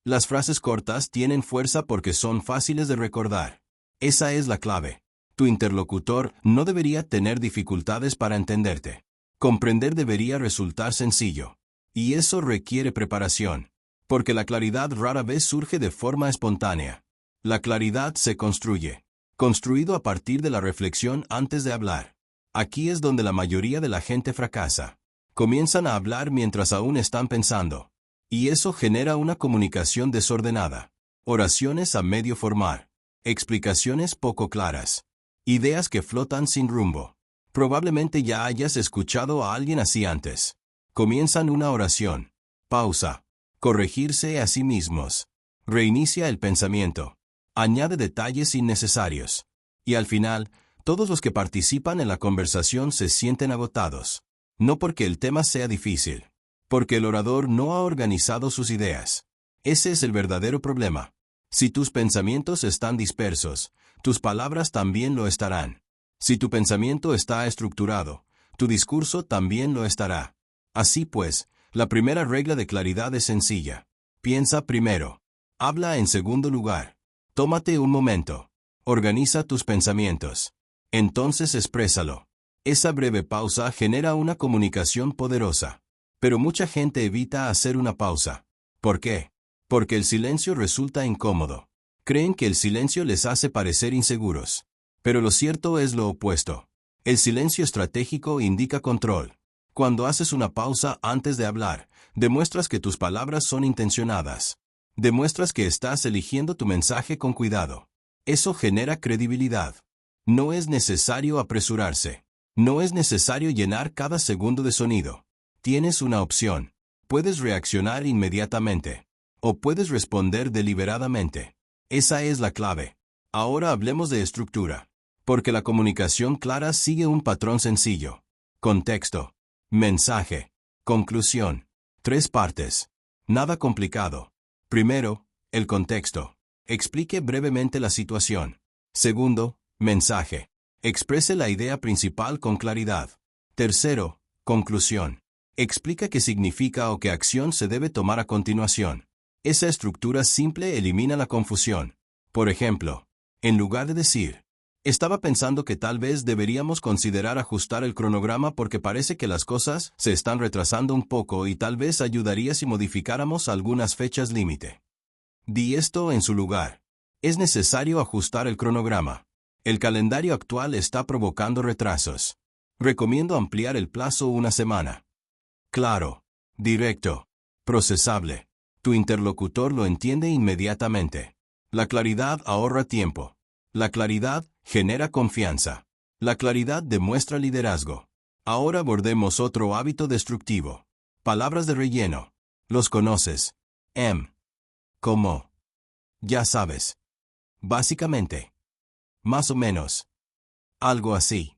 Las frases cortas tienen fuerza porque son fáciles de recordar. Esa es la clave. Tu interlocutor no debería tener dificultades para entenderte. Comprender debería resultar sencillo. Y eso requiere preparación. Porque la claridad rara vez surge de forma espontánea. La claridad se construye. Construido a partir de la reflexión antes de hablar. Aquí es donde la mayoría de la gente fracasa. Comienzan a hablar mientras aún están pensando. Y eso genera una comunicación desordenada. Oraciones a medio formar. Explicaciones poco claras. Ideas que flotan sin rumbo. Probablemente ya hayas escuchado a alguien así antes. Comienzan una oración. Pausa. Corregirse a sí mismos. Reinicia el pensamiento. Añade detalles innecesarios. Y al final, todos los que participan en la conversación se sienten agotados. No porque el tema sea difícil. Porque el orador no ha organizado sus ideas. Ese es el verdadero problema. Si tus pensamientos están dispersos, tus palabras también lo estarán. Si tu pensamiento está estructurado, tu discurso también lo estará. Así pues, la primera regla de claridad es sencilla. Piensa primero. Habla en segundo lugar. Tómate un momento. Organiza tus pensamientos. Entonces exprésalo. Esa breve pausa genera una comunicación poderosa. Pero mucha gente evita hacer una pausa. ¿Por qué? Porque el silencio resulta incómodo. Creen que el silencio les hace parecer inseguros. Pero lo cierto es lo opuesto. El silencio estratégico indica control. Cuando haces una pausa antes de hablar, demuestras que tus palabras son intencionadas. Demuestras que estás eligiendo tu mensaje con cuidado. Eso genera credibilidad. No es necesario apresurarse. No es necesario llenar cada segundo de sonido. Tienes una opción. Puedes reaccionar inmediatamente. O puedes responder deliberadamente. Esa es la clave. Ahora hablemos de estructura. Porque la comunicación clara sigue un patrón sencillo. Contexto. Mensaje. Conclusión. 3 partes. Nada complicado. Primero, el contexto. Explique brevemente la situación. Segundo, mensaje. Exprese la idea principal con claridad. Tercero, conclusión. Explica qué significa o qué acción se debe tomar a continuación. Esa estructura simple elimina la confusión. Por ejemplo, en lugar de decir, estaba pensando que tal vez deberíamos considerar ajustar el cronograma porque parece que las cosas se están retrasando un poco y tal vez ayudaría si modificáramos algunas fechas límite. Di esto en su lugar. Es necesario ajustar el cronograma. El calendario actual está provocando retrasos. Recomiendo ampliar el plazo una semana. Claro, directo, procesable. Tu interlocutor lo entiende inmediatamente. La claridad ahorra tiempo. La claridad genera confianza. La claridad demuestra liderazgo. Ahora abordemos otro hábito destructivo. Palabras de relleno. Los conoces. Como. Ya sabes. Básicamente. Más o menos. Algo así.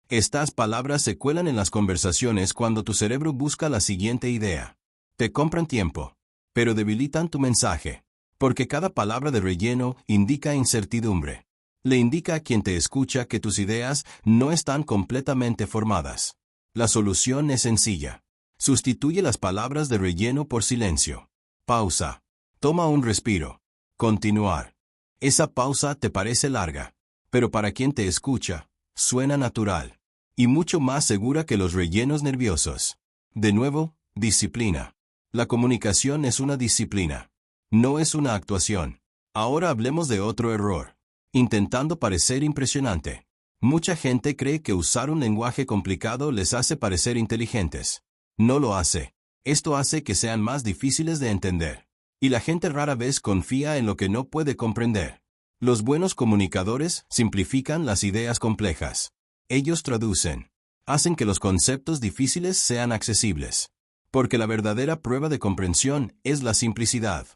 Estas palabras se cuelan en las conversaciones cuando tu cerebro busca la siguiente idea. Te compran tiempo, pero debilitan tu mensaje. Porque cada palabra de relleno indica incertidumbre. Le indica a quien te escucha que tus ideas no están completamente formadas. La solución es sencilla. Sustituye las palabras de relleno por silencio. Pausa. Toma un respiro. Continuar. Esa pausa te parece larga, pero para quien te escucha, suena natural. Y mucho más segura que los rellenos nerviosos. De nuevo, disciplina. La comunicación es una disciplina. No es una actuación. Ahora hablemos de otro error. Intentando parecer impresionante. Mucha gente cree que usar un lenguaje complicado les hace parecer inteligentes. No lo hace. Esto hace que sean más difíciles de entender. Y la gente rara vez confía en lo que no puede comprender. Los buenos comunicadores simplifican las ideas complejas. Ellos traducen. Hacen que los conceptos difíciles sean accesibles. Porque la verdadera prueba de comprensión es la simplicidad.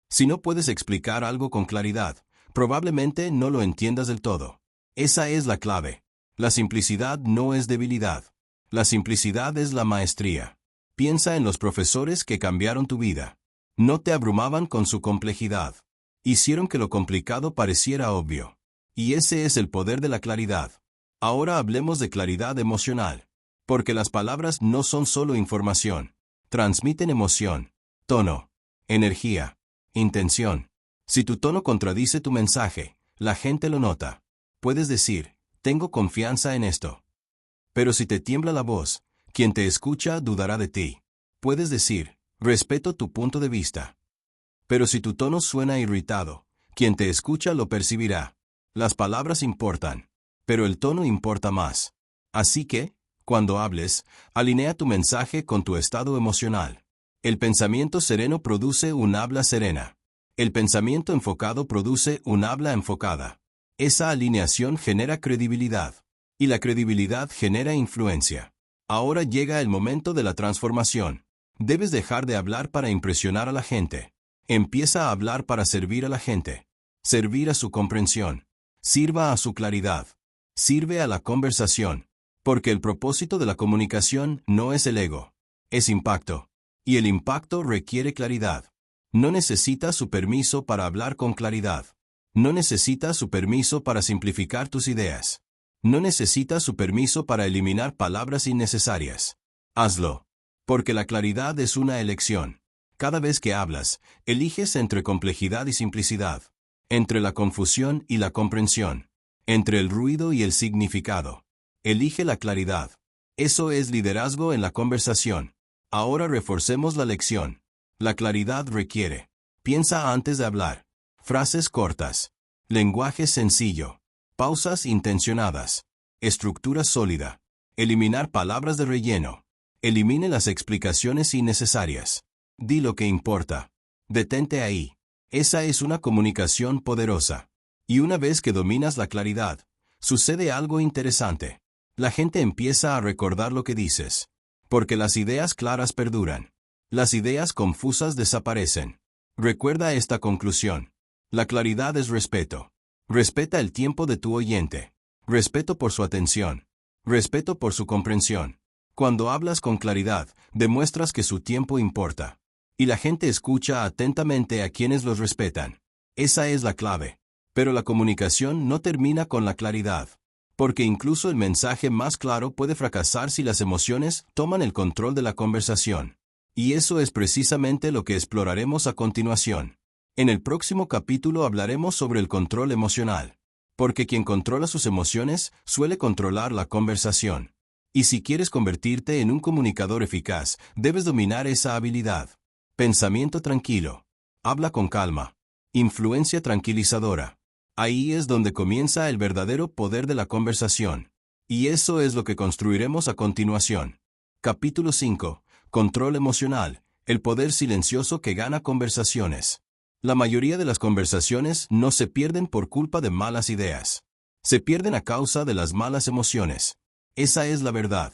Si no puedes explicar algo con claridad, probablemente no lo entiendas del todo. Esa es la clave. La simplicidad no es debilidad. La simplicidad es la maestría. Piensa en los profesores que cambiaron tu vida. No te abrumaban con su complejidad. Hicieron que lo complicado pareciera obvio. Y ese es el poder de la claridad. Ahora hablemos de claridad emocional. Porque las palabras no son solo información. Transmiten emoción, tono, energía, intención. Si tu tono contradice tu mensaje, la gente lo nota. Puedes decir, tengo confianza en esto. Pero si te tiembla la voz, Quien te escucha dudará de ti. Puedes decir, respeto tu punto de vista. Pero si tu tono suena irritado, quien te escucha lo percibirá. Las palabras importan, pero el tono importa más. Así que, cuando hables, alinea tu mensaje con tu estado emocional. El pensamiento sereno produce un habla serena. El pensamiento enfocado produce un habla enfocada. Esa alineación genera credibilidad. Y la credibilidad genera influencia. Ahora llega el momento de la transformación. Debes dejar de hablar para impresionar a la gente. Empieza a hablar para servir a la gente. Servir a su comprensión. Sirva a su claridad. Sirve a la conversación. Porque el propósito de la comunicación no es el ego. Es impacto. Y el impacto requiere claridad. No necesitas su permiso para hablar con claridad. No necesitas su permiso para simplificar tus ideas. No necesitas su permiso para eliminar palabras innecesarias. Hazlo. Porque la claridad es una elección. Cada vez que hablas, eliges entre complejidad y simplicidad. Entre la confusión y la comprensión. Entre el ruido y el significado. Elige la claridad. Eso es liderazgo en la conversación. Ahora reforcemos la lección. La claridad requiere. Piensa antes de hablar. Frases cortas. Lenguaje sencillo. Pausas intencionadas. Estructura sólida. Eliminar palabras de relleno. Elimine las explicaciones innecesarias. Di lo que importa. Detente ahí. Esa es una comunicación poderosa. Y una vez que dominas la claridad, sucede algo interesante. La gente empieza a recordar lo que dices. Porque las ideas claras perduran. Las ideas confusas desaparecen. Recuerda esta conclusión. La claridad es respeto. Respeta el tiempo de tu oyente. Respeto por su atención. Respeto por su comprensión. Cuando hablas con claridad, demuestras que su tiempo importa. Y la gente escucha atentamente a quienes los respetan. Esa es la clave. Pero la comunicación no termina con la claridad. Porque incluso el mensaje más claro puede fracasar si las emociones toman el control de la conversación. Y eso es precisamente lo que exploraremos a continuación. En el próximo capítulo hablaremos sobre el control emocional. Porque quien controla sus emociones suele controlar la conversación. Y si quieres convertirte en un comunicador eficaz, debes dominar esa habilidad. Pensamiento tranquilo. Habla con calma. Influencia tranquilizadora. Ahí es donde comienza el verdadero poder de la conversación. Y eso es lo que construiremos a continuación. Capítulo 5. Control emocional. El poder silencioso que gana conversaciones. La mayoría de las conversaciones no se pierden por culpa de malas ideas. Se pierden a causa de las malas emociones. Esa es la verdad.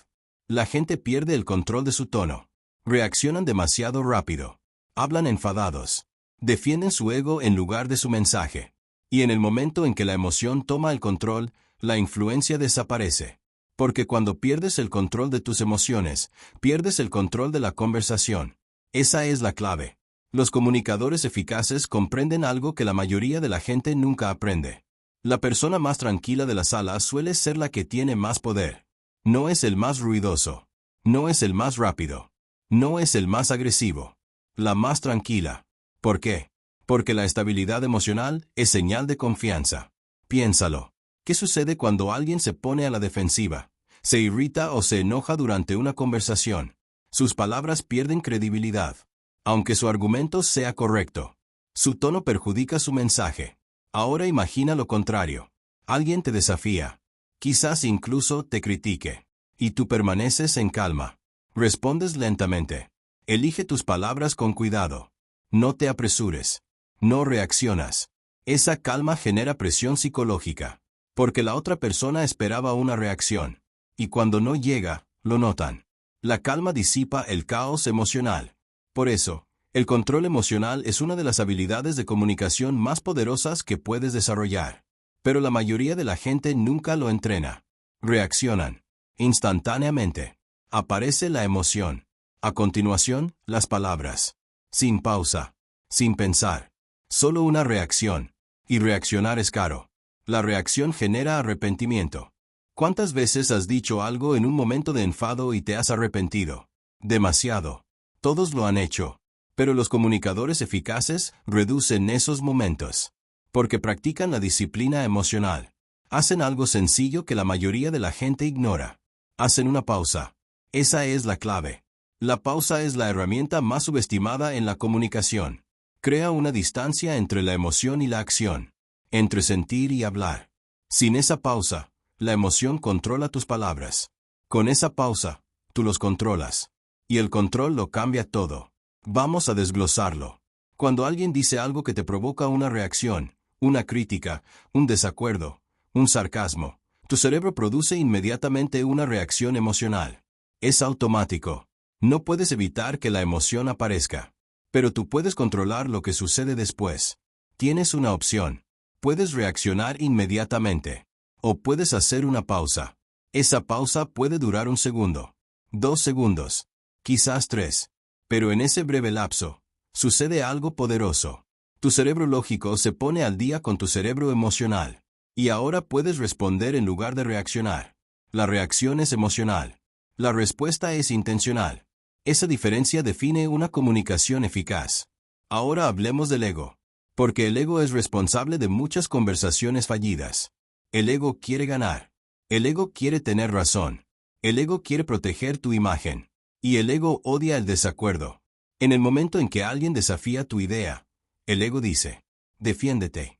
La gente pierde el control de su tono. Reaccionan demasiado rápido. Hablan enfadados. Defienden su ego en lugar de su mensaje. Y en el momento en que la emoción toma el control, la influencia desaparece. Porque cuando pierdes el control de tus emociones, pierdes el control de la conversación. Esa es la clave. Los comunicadores eficaces comprenden algo que la mayoría de la gente nunca aprende. La persona más tranquila de la sala suele ser la que tiene más poder. No es el más ruidoso. No es el más rápido. No es el más agresivo. La más tranquila. ¿Por qué? Porque la estabilidad emocional es señal de confianza. Piénsalo. ¿Qué sucede cuando alguien se pone a la defensiva? Se irrita o se enoja durante una conversación. Sus palabras pierden credibilidad. Aunque su argumento sea correcto. Su tono perjudica su mensaje. Ahora imagina lo contrario. Alguien te desafía. Quizás incluso te critique. Y tú permaneces en calma. Respondes lentamente. Elige tus palabras con cuidado. No te apresures. No reaccionas. Esa calma genera presión psicológica. Porque la otra persona esperaba una reacción. Y cuando no llega, lo notan. La calma disipa el caos emocional. Por eso, el control emocional es una de las habilidades de comunicación más poderosas que puedes desarrollar. Pero la mayoría de la gente nunca lo entrena. Reaccionan. Instantáneamente. Aparece la emoción. A continuación, las palabras. Sin pausa. Sin pensar. Solo una reacción. Y reaccionar es caro. La reacción genera arrepentimiento. ¿Cuántas veces has dicho algo en un momento de enfado y te has arrepentido? Demasiado. Todos lo han hecho. Pero los comunicadores eficaces reducen esos momentos. Porque practican la disciplina emocional. Hacen algo sencillo que la mayoría de la gente ignora. Hacen una pausa. Esa es la clave. La pausa es la herramienta más subestimada en la comunicación. Crea una distancia entre la emoción y la acción, entre sentir y hablar. Sin esa pausa, la emoción controla tus palabras. Con esa pausa, tú los controlas. Y el control lo cambia todo. Vamos a desglosarlo. Cuando alguien dice algo que te provoca una reacción, una crítica, un desacuerdo, un sarcasmo, tu cerebro produce inmediatamente una reacción emocional. Es automático. No puedes evitar que la emoción aparezca. Pero tú puedes controlar lo que sucede después. Tienes una opción. Puedes reaccionar inmediatamente. O puedes hacer una pausa. Esa pausa puede durar 1 segundo, 2 segundos, quizás 3. Pero en ese breve lapso, sucede algo poderoso. Tu cerebro lógico se pone al día con tu cerebro emocional. Y ahora puedes responder en lugar de reaccionar. La reacción es emocional. La respuesta es intencional. Esa diferencia define una comunicación eficaz. Ahora hablemos del ego. Porque el ego es responsable de muchas conversaciones fallidas. El ego quiere ganar. El ego quiere tener razón. El ego quiere proteger tu imagen. Y el ego odia el desacuerdo. En el momento en que alguien desafía tu idea, el ego dice, defiéndete.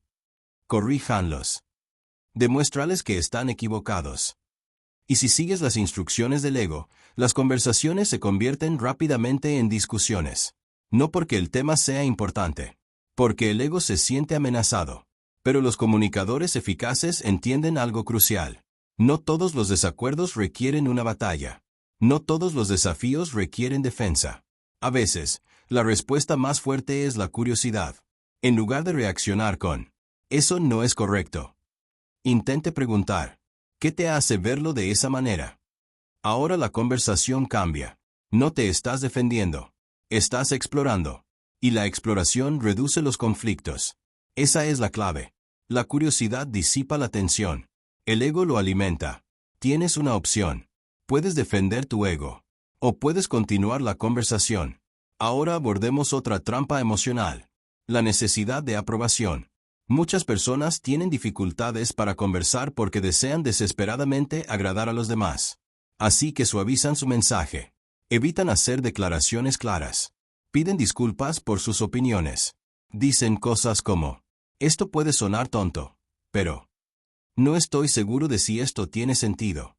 Corríjanlos. Demuéstrales que están equivocados. Y si sigues las instrucciones del ego, las conversaciones se convierten rápidamente en discusiones. No porque el tema sea importante. Porque el ego se siente amenazado. Pero los comunicadores eficaces entienden algo crucial. No todos los desacuerdos requieren una batalla. No todos los desafíos requieren defensa. A veces, la respuesta más fuerte es la curiosidad. En lugar de reaccionar con, eso no es correcto. Intente preguntar, ¿qué te hace verlo de esa manera? Ahora la conversación cambia. No te estás defendiendo. Estás explorando. Y la exploración reduce los conflictos. Esa es la clave. La curiosidad disipa la tensión. El ego lo alimenta. Tienes una opción. Puedes defender tu ego. O puedes continuar la conversación. Ahora abordemos otra trampa emocional. La necesidad de aprobación. Muchas personas tienen dificultades para conversar porque desean desesperadamente agradar a los demás. Así que suavizan su mensaje. Evitan hacer declaraciones claras. Piden disculpas por sus opiniones. Dicen cosas como, esto puede sonar tonto, pero no estoy seguro de si esto tiene sentido.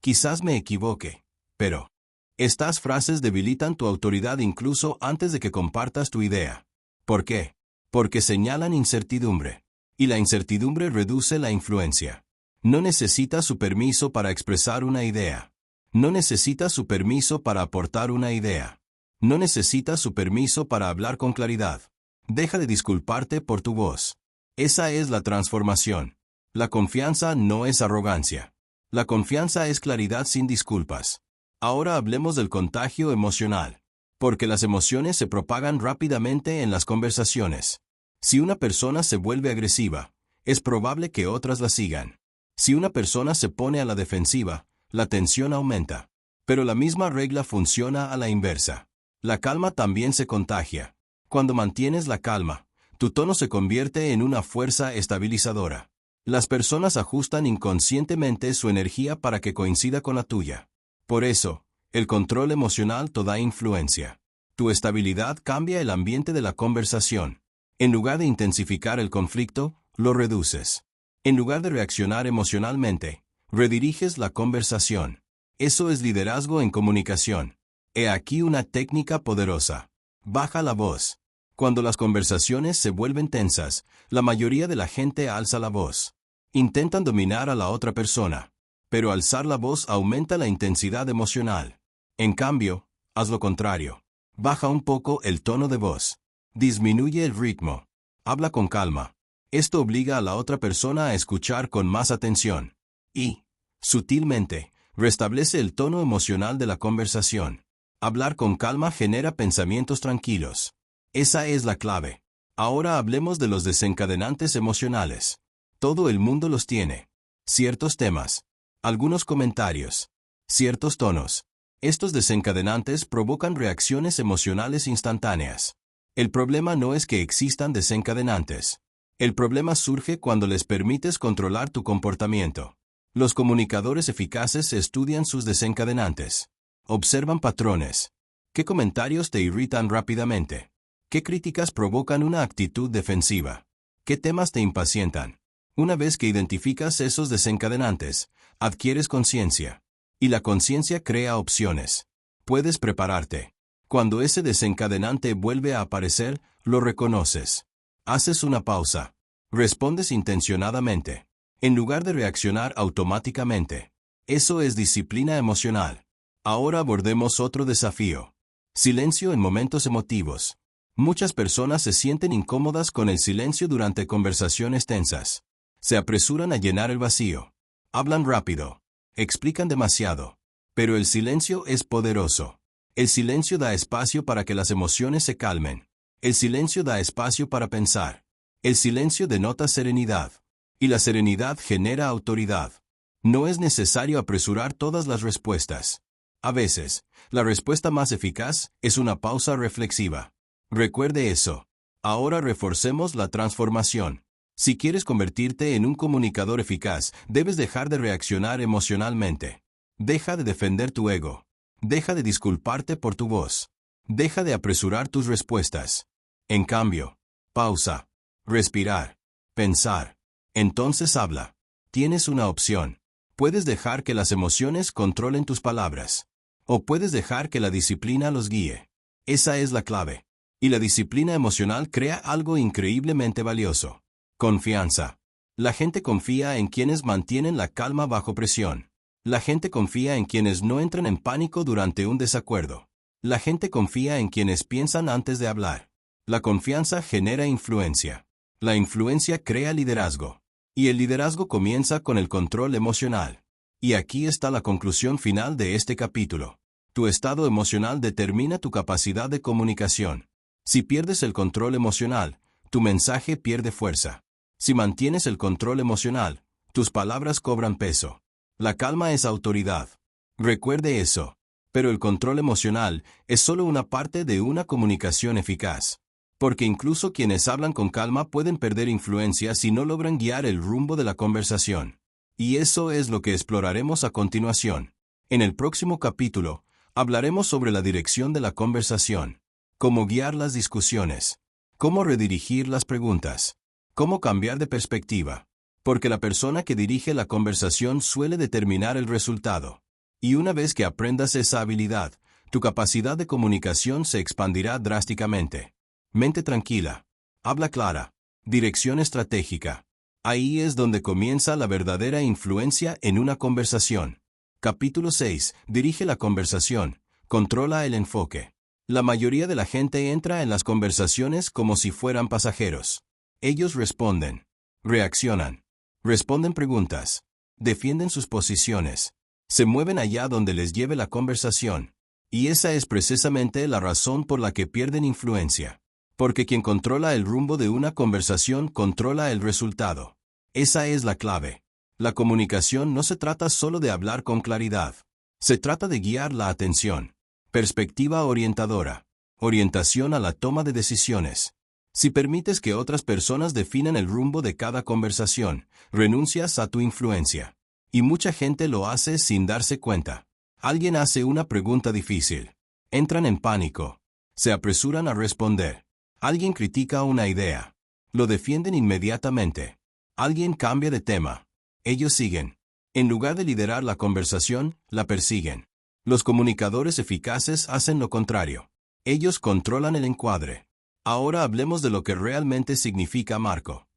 Quizás me equivoque, pero estas frases debilitan tu autoridad incluso antes de que compartas tu idea. ¿Por qué? Porque señalan incertidumbre. Y la incertidumbre reduce la influencia. No necesitas su permiso para expresar una idea. No necesitas su permiso para aportar una idea. No necesitas su permiso para hablar con claridad. Deja de disculparte por tu voz. Esa es la transformación. La confianza no es arrogancia. La confianza es claridad sin disculpas. Ahora hablemos del contagio emocional. Porque las emociones se propagan rápidamente en las conversaciones. Si una persona se vuelve agresiva, es probable que otras la sigan. Si una persona se pone a la defensiva, la tensión aumenta. Pero la misma regla funciona a la inversa. La calma también se contagia. Cuando mantienes la calma, tu tono se convierte en una fuerza estabilizadora. Las personas ajustan inconscientemente su energía para que coincida con la tuya. Por eso, el control emocional te da influencia. Tu estabilidad cambia el ambiente de la conversación. En lugar de intensificar el conflicto, lo reduces. En lugar de reaccionar emocionalmente, rediriges la conversación. Eso es liderazgo en comunicación. He aquí una técnica poderosa. Baja la voz. Cuando las conversaciones se vuelven tensas, la mayoría de la gente alza la voz. Intentan dominar a la otra persona. Pero alzar la voz aumenta la intensidad emocional. En cambio, haz lo contrario. Baja un poco el tono de voz. Disminuye el ritmo. Habla con calma. Esto obliga a la otra persona a escuchar con más atención. Y, sutilmente, restablece el tono emocional de la conversación. Hablar con calma genera pensamientos tranquilos. Esa es la clave. Ahora hablemos de los desencadenantes emocionales. Todo el mundo los tiene. Ciertos temas. Algunos comentarios. Ciertos tonos. Estos desencadenantes provocan reacciones emocionales instantáneas. El problema no es que existan desencadenantes. El problema surge cuando les permites controlar tu comportamiento. Los comunicadores eficaces estudian sus desencadenantes. Observan patrones. ¿Qué comentarios te irritan rápidamente? ¿Qué críticas provocan una actitud defensiva? ¿Qué temas te impacientan? Una vez que identificas esos desencadenantes, adquieres conciencia. Y la conciencia crea opciones. Puedes prepararte. Cuando ese desencadenante vuelve a aparecer, lo reconoces. Haces una pausa. Respondes intencionadamente. En lugar de reaccionar automáticamente. Eso es disciplina emocional. Ahora abordemos otro desafío. Silencio en momentos emotivos. Muchas personas se sienten incómodas con el silencio durante conversaciones tensas. Se apresuran a llenar el vacío. Hablan rápido. Explican demasiado. Pero el silencio es poderoso. El silencio da espacio para que las emociones se calmen. El silencio da espacio para pensar. El silencio denota serenidad. Y la serenidad genera autoridad. No es necesario apresurar todas las respuestas. A veces, la respuesta más eficaz es una pausa reflexiva. Recuerde eso. Ahora reforcemos la transformación. Si quieres convertirte en un comunicador eficaz, debes dejar de reaccionar emocionalmente. Deja de defender tu ego. Deja de disculparte por tu voz. Deja de apresurar tus respuestas. En cambio, pausa. Respirar. Pensar. Entonces habla. Tienes una opción. Puedes dejar que las emociones controlen tus palabras. O puedes dejar que la disciplina los guíe. Esa es la clave. Y la disciplina emocional crea algo increíblemente valioso. Confianza. La gente confía en quienes mantienen la calma bajo presión. La gente confía en quienes no entran en pánico durante un desacuerdo. La gente confía en quienes piensan antes de hablar. La confianza genera influencia. La influencia crea liderazgo. Y el liderazgo comienza con el control emocional. Y aquí está la conclusión final de este capítulo. Tu estado emocional determina tu capacidad de comunicación. Si pierdes el control emocional, tu mensaje pierde fuerza. Si mantienes el control emocional, tus palabras cobran peso. La calma es autoridad. Recuerde eso. Pero el control emocional es solo una parte de una comunicación eficaz. Porque incluso quienes hablan con calma pueden perder influencia si no logran guiar el rumbo de la conversación. Y eso es lo que exploraremos a continuación. En el próximo capítulo, hablaremos sobre la dirección de la conversación. Cómo guiar las discusiones. Cómo redirigir las preguntas. Cómo cambiar de perspectiva. Porque la persona que dirige la conversación suele determinar el resultado. Y una vez que aprendas esa habilidad, tu capacidad de comunicación se expandirá drásticamente. Mente tranquila. Habla clara. Dirección estratégica. Ahí es donde comienza la verdadera influencia en una conversación. Capítulo 6. Dirige la conversación. Controla el enfoque. La mayoría de la gente entra en las conversaciones como si fueran pasajeros. Ellos responden. Reaccionan. Responden preguntas. Defienden sus posiciones. Se mueven allá donde les lleve la conversación. Y esa es precisamente la razón por la que pierden influencia. Porque quien controla el rumbo de una conversación controla el resultado. Esa es la clave. La comunicación no se trata solo de hablar con claridad. Se trata de guiar la atención. Perspectiva orientadora. Orientación a la toma de decisiones. Si permites que otras personas definan el rumbo de cada conversación, renuncias a tu influencia. Y mucha gente lo hace sin darse cuenta. Alguien hace una pregunta difícil. Entran en pánico. Se apresuran a responder. Alguien critica una idea. Lo defienden inmediatamente. Alguien cambia de tema. Ellos siguen. En lugar de liderar la conversación, la persiguen. Los comunicadores eficaces hacen lo contrario. Ellos controlan el encuadre. Ahora hablemos de lo que realmente significa marco.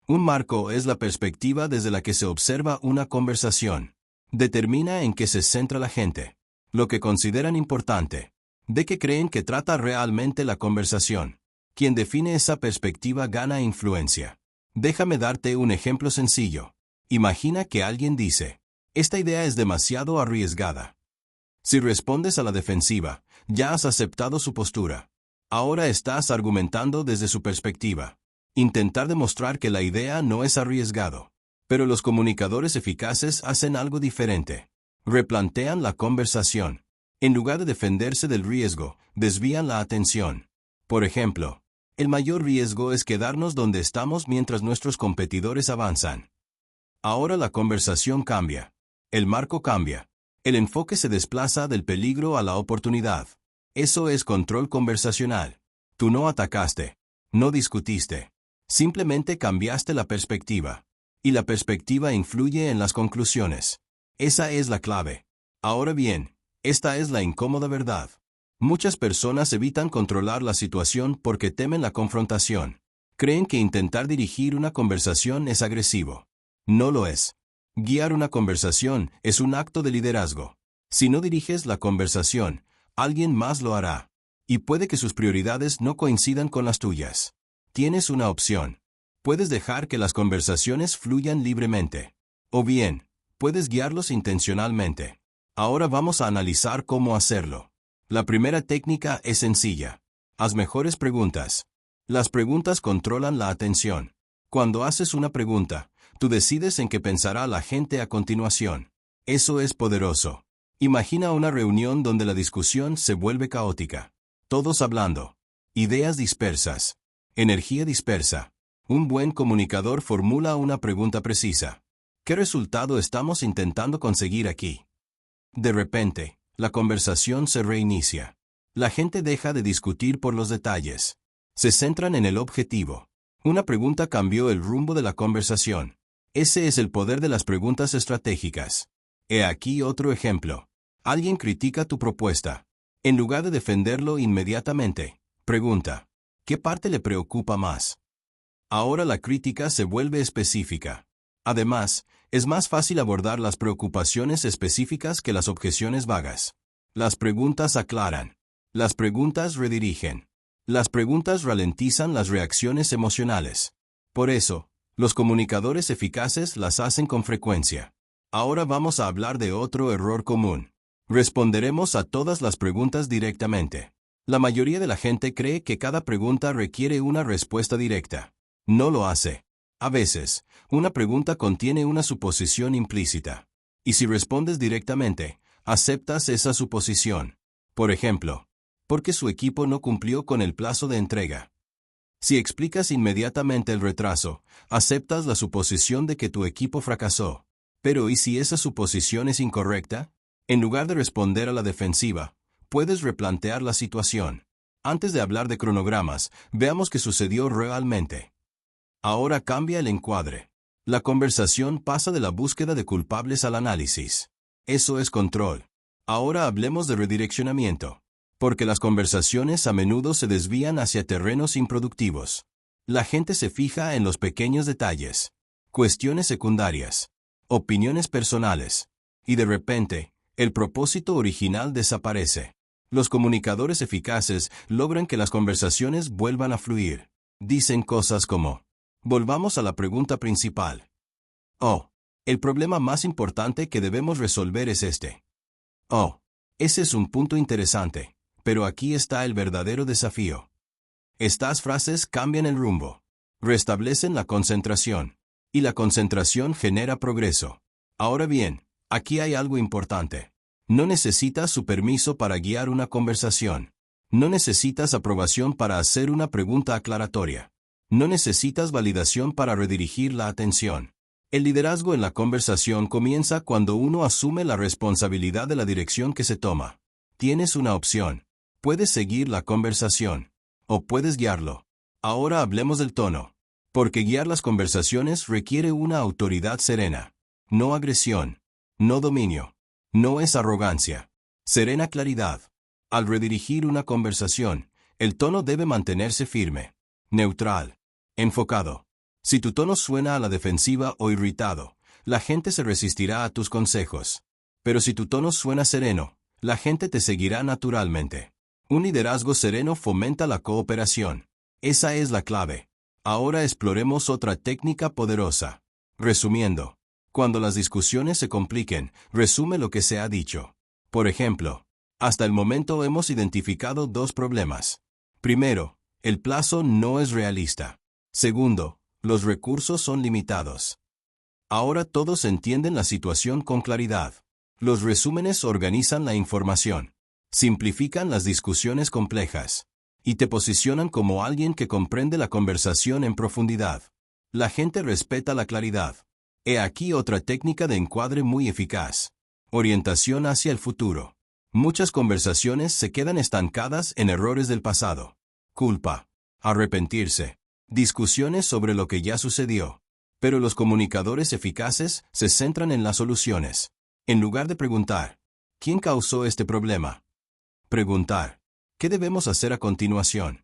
Un marco es la perspectiva desde la que se observa una conversación. Determina en qué se centra la gente. Lo que consideran importante. De qué creen que trata realmente la conversación. Quien define esa perspectiva gana influencia. Déjame darte un ejemplo sencillo. Imagina que alguien dice, esta idea es demasiado arriesgada. Si respondes a la defensiva, ya has aceptado su postura. Ahora estás argumentando desde su perspectiva. Intentar demostrar que la idea no es arriesgado. Pero los comunicadores eficaces hacen algo diferente. Replantean la conversación. En lugar de defenderse del riesgo, desvían la atención. Por ejemplo, el mayor riesgo es quedarnos donde estamos mientras nuestros competidores avanzan. Ahora la conversación cambia. El marco cambia. El enfoque se desplaza del peligro a la oportunidad. Eso es control conversacional. Tú no atacaste. No discutiste. Simplemente cambiaste la perspectiva. Y la perspectiva influye en las conclusiones. Esa es la clave. Ahora bien, esta es la incómoda verdad. Muchas personas evitan controlar la situación porque temen la confrontación. Creen que intentar dirigir una conversación es agresivo. No lo es. Guiar una conversación es un acto de liderazgo. Si no diriges la conversación, alguien más lo hará. Y puede que sus prioridades no coincidan con las tuyas. Tienes una opción. Puedes dejar que las conversaciones fluyan libremente. O bien, puedes guiarlos intencionalmente. Ahora vamos a analizar cómo hacerlo. La primera técnica es sencilla. Haz mejores preguntas. Las preguntas controlan la atención. Cuando haces una pregunta, tú decides en qué pensará la gente a continuación. Eso es poderoso. Imagina una reunión donde la discusión se vuelve caótica. Todos hablando. Ideas dispersas. Energía dispersa. Un buen comunicador formula una pregunta precisa. ¿Qué resultado estamos intentando conseguir aquí? De repente, la conversación se reinicia. La gente deja de discutir por los detalles. Se centran en el objetivo. Una pregunta cambió el rumbo de la conversación. Ese es el poder de las preguntas estratégicas. He aquí otro ejemplo. Alguien critica tu propuesta. En lugar de defenderlo inmediatamente, pregunta, ¿qué parte le preocupa más? Ahora la crítica se vuelve específica. Además, es más fácil abordar las preocupaciones específicas que las objeciones vagas. Las preguntas aclaran. Las preguntas redirigen. Las preguntas ralentizan las reacciones emocionales. Por eso, los comunicadores eficaces las hacen con frecuencia. Ahora vamos a hablar de otro error común. Responderemos a todas las preguntas directamente. La mayoría de la gente cree que cada pregunta requiere una respuesta directa. No lo hace. A veces, una pregunta contiene una suposición implícita. Y si respondes directamente, aceptas esa suposición. Por ejemplo, ¿por qué su equipo no cumplió con el plazo de entrega? Si explicas inmediatamente el retraso, aceptas la suposición de que tu equipo fracasó. Pero ¿y si esa suposición es incorrecta? En lugar de responder a la defensiva, puedes replantear la situación. Antes de hablar de cronogramas, veamos qué sucedió realmente. Ahora cambia el encuadre. La conversación pasa de la búsqueda de culpables al análisis. Eso es control. Ahora hablemos de redireccionamiento. Porque las conversaciones a menudo se desvían hacia terrenos improductivos. La gente se fija en los pequeños detalles, cuestiones secundarias, opiniones personales, y de repente, el propósito original desaparece. Los comunicadores eficaces logran que las conversaciones vuelvan a fluir. Dicen cosas como, volvamos a la pregunta principal. Oh, el problema más importante que debemos resolver es este. Oh, ese es un punto interesante, pero aquí está el verdadero desafío. Estas frases cambian el rumbo, restablecen la concentración, y la concentración genera progreso. Ahora bien, aquí hay algo importante. No necesitas su permiso para guiar una conversación. No necesitas aprobación para hacer una pregunta aclaratoria. No necesitas validación para redirigir la atención. El liderazgo en la conversación comienza cuando uno asume la responsabilidad de la dirección que se toma. Tienes una opción. Puedes seguir la conversación. O puedes guiarlo. Ahora hablemos del tono. Porque guiar las conversaciones requiere una autoridad serena. No agresión. No dominio. No es arrogancia. Serena claridad. Al redirigir una conversación, el tono debe mantenerse firme, neutral, enfocado. Si tu tono suena a la defensiva o irritado, la gente se resistirá a tus consejos. Pero si tu tono suena sereno, la gente te seguirá naturalmente. Un liderazgo sereno fomenta la cooperación. Esa es la clave. Ahora exploremos otra técnica poderosa. Resumiendo. Cuando las discusiones se compliquen, resume lo que se ha dicho. Por ejemplo, hasta el momento hemos identificado dos problemas. Primero, el plazo no es realista. Segundo, los recursos son limitados. Ahora todos entienden la situación con claridad. Los resúmenes organizan la información, simplifican las discusiones complejas, y te posicionan como alguien que comprende la conversación en profundidad. La gente respeta la claridad. He aquí otra técnica de encuadre muy eficaz. Orientación hacia el futuro. Muchas conversaciones se quedan estancadas en errores del pasado. Culpa. Arrepentirse. Discusiones sobre lo que ya sucedió. Pero los comunicadores eficaces se centran en las soluciones. En lugar de preguntar, ¿quién causó este problema? Preguntar, ¿qué debemos hacer a continuación?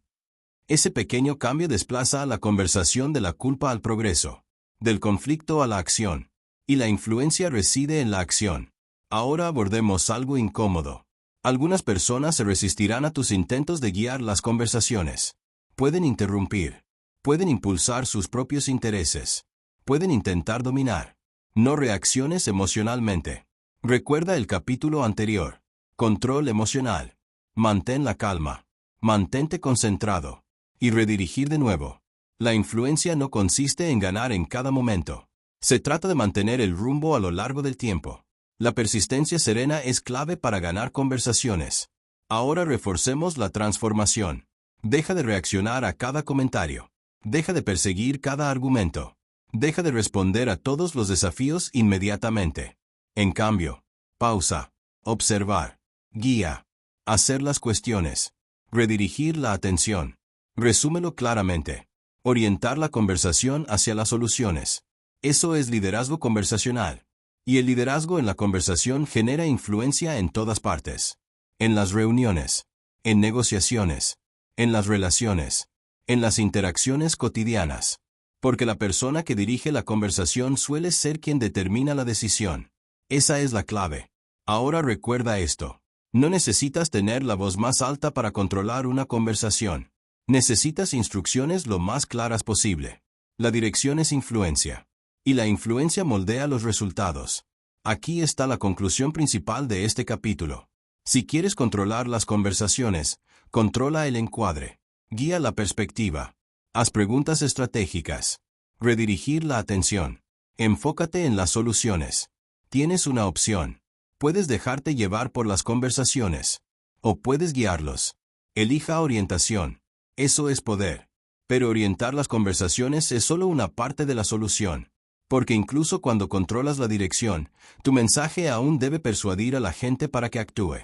Ese pequeño cambio desplaza la conversación de la culpa al progreso, del conflicto a la acción, y la influencia reside en la acción. Ahora abordemos algo incómodo. Algunas personas se resistirán a tus intentos de guiar las conversaciones. Pueden interrumpir. Pueden impulsar sus propios intereses. Pueden intentar dominar. No reacciones emocionalmente. Recuerda el capítulo anterior. Control emocional. Mantén la calma. Mantente concentrado. Y redirigir de nuevo. La influencia no consiste en ganar en cada momento. Se trata de mantener el rumbo a lo largo del tiempo. La persistencia serena es clave para ganar conversaciones. Ahora reforcemos la transformación. Deja de reaccionar a cada comentario. Deja de perseguir cada argumento. Deja de responder a todos los desafíos inmediatamente. En cambio, pausa, observar, guía, hacer las cuestiones, redirigir la atención. Resúmelo claramente. Orientar la conversación hacia las soluciones. Eso es liderazgo conversacional. Y el liderazgo en la conversación genera influencia en todas partes. En las reuniones, en negociaciones, en las relaciones, en las interacciones cotidianas. Porque la persona que dirige la conversación suele ser quien determina la decisión. Esa es la clave. Ahora recuerda esto. No necesitas tener la voz más alta para controlar una conversación. Necesitas instrucciones lo más claras posible. La dirección es influencia. Y la influencia moldea los resultados. Aquí está la conclusión principal de este capítulo. Si quieres controlar las conversaciones, controla el encuadre. Guía la perspectiva. Haz preguntas estratégicas. Redirigir la atención. Enfócate en las soluciones. Tienes una opción. Puedes dejarte llevar por las conversaciones. O puedes guiarlos. Elija orientación. Eso es poder. Pero orientar las conversaciones es solo una parte de la solución. Porque incluso cuando controlas la dirección, tu mensaje aún debe persuadir a la gente para que actúe.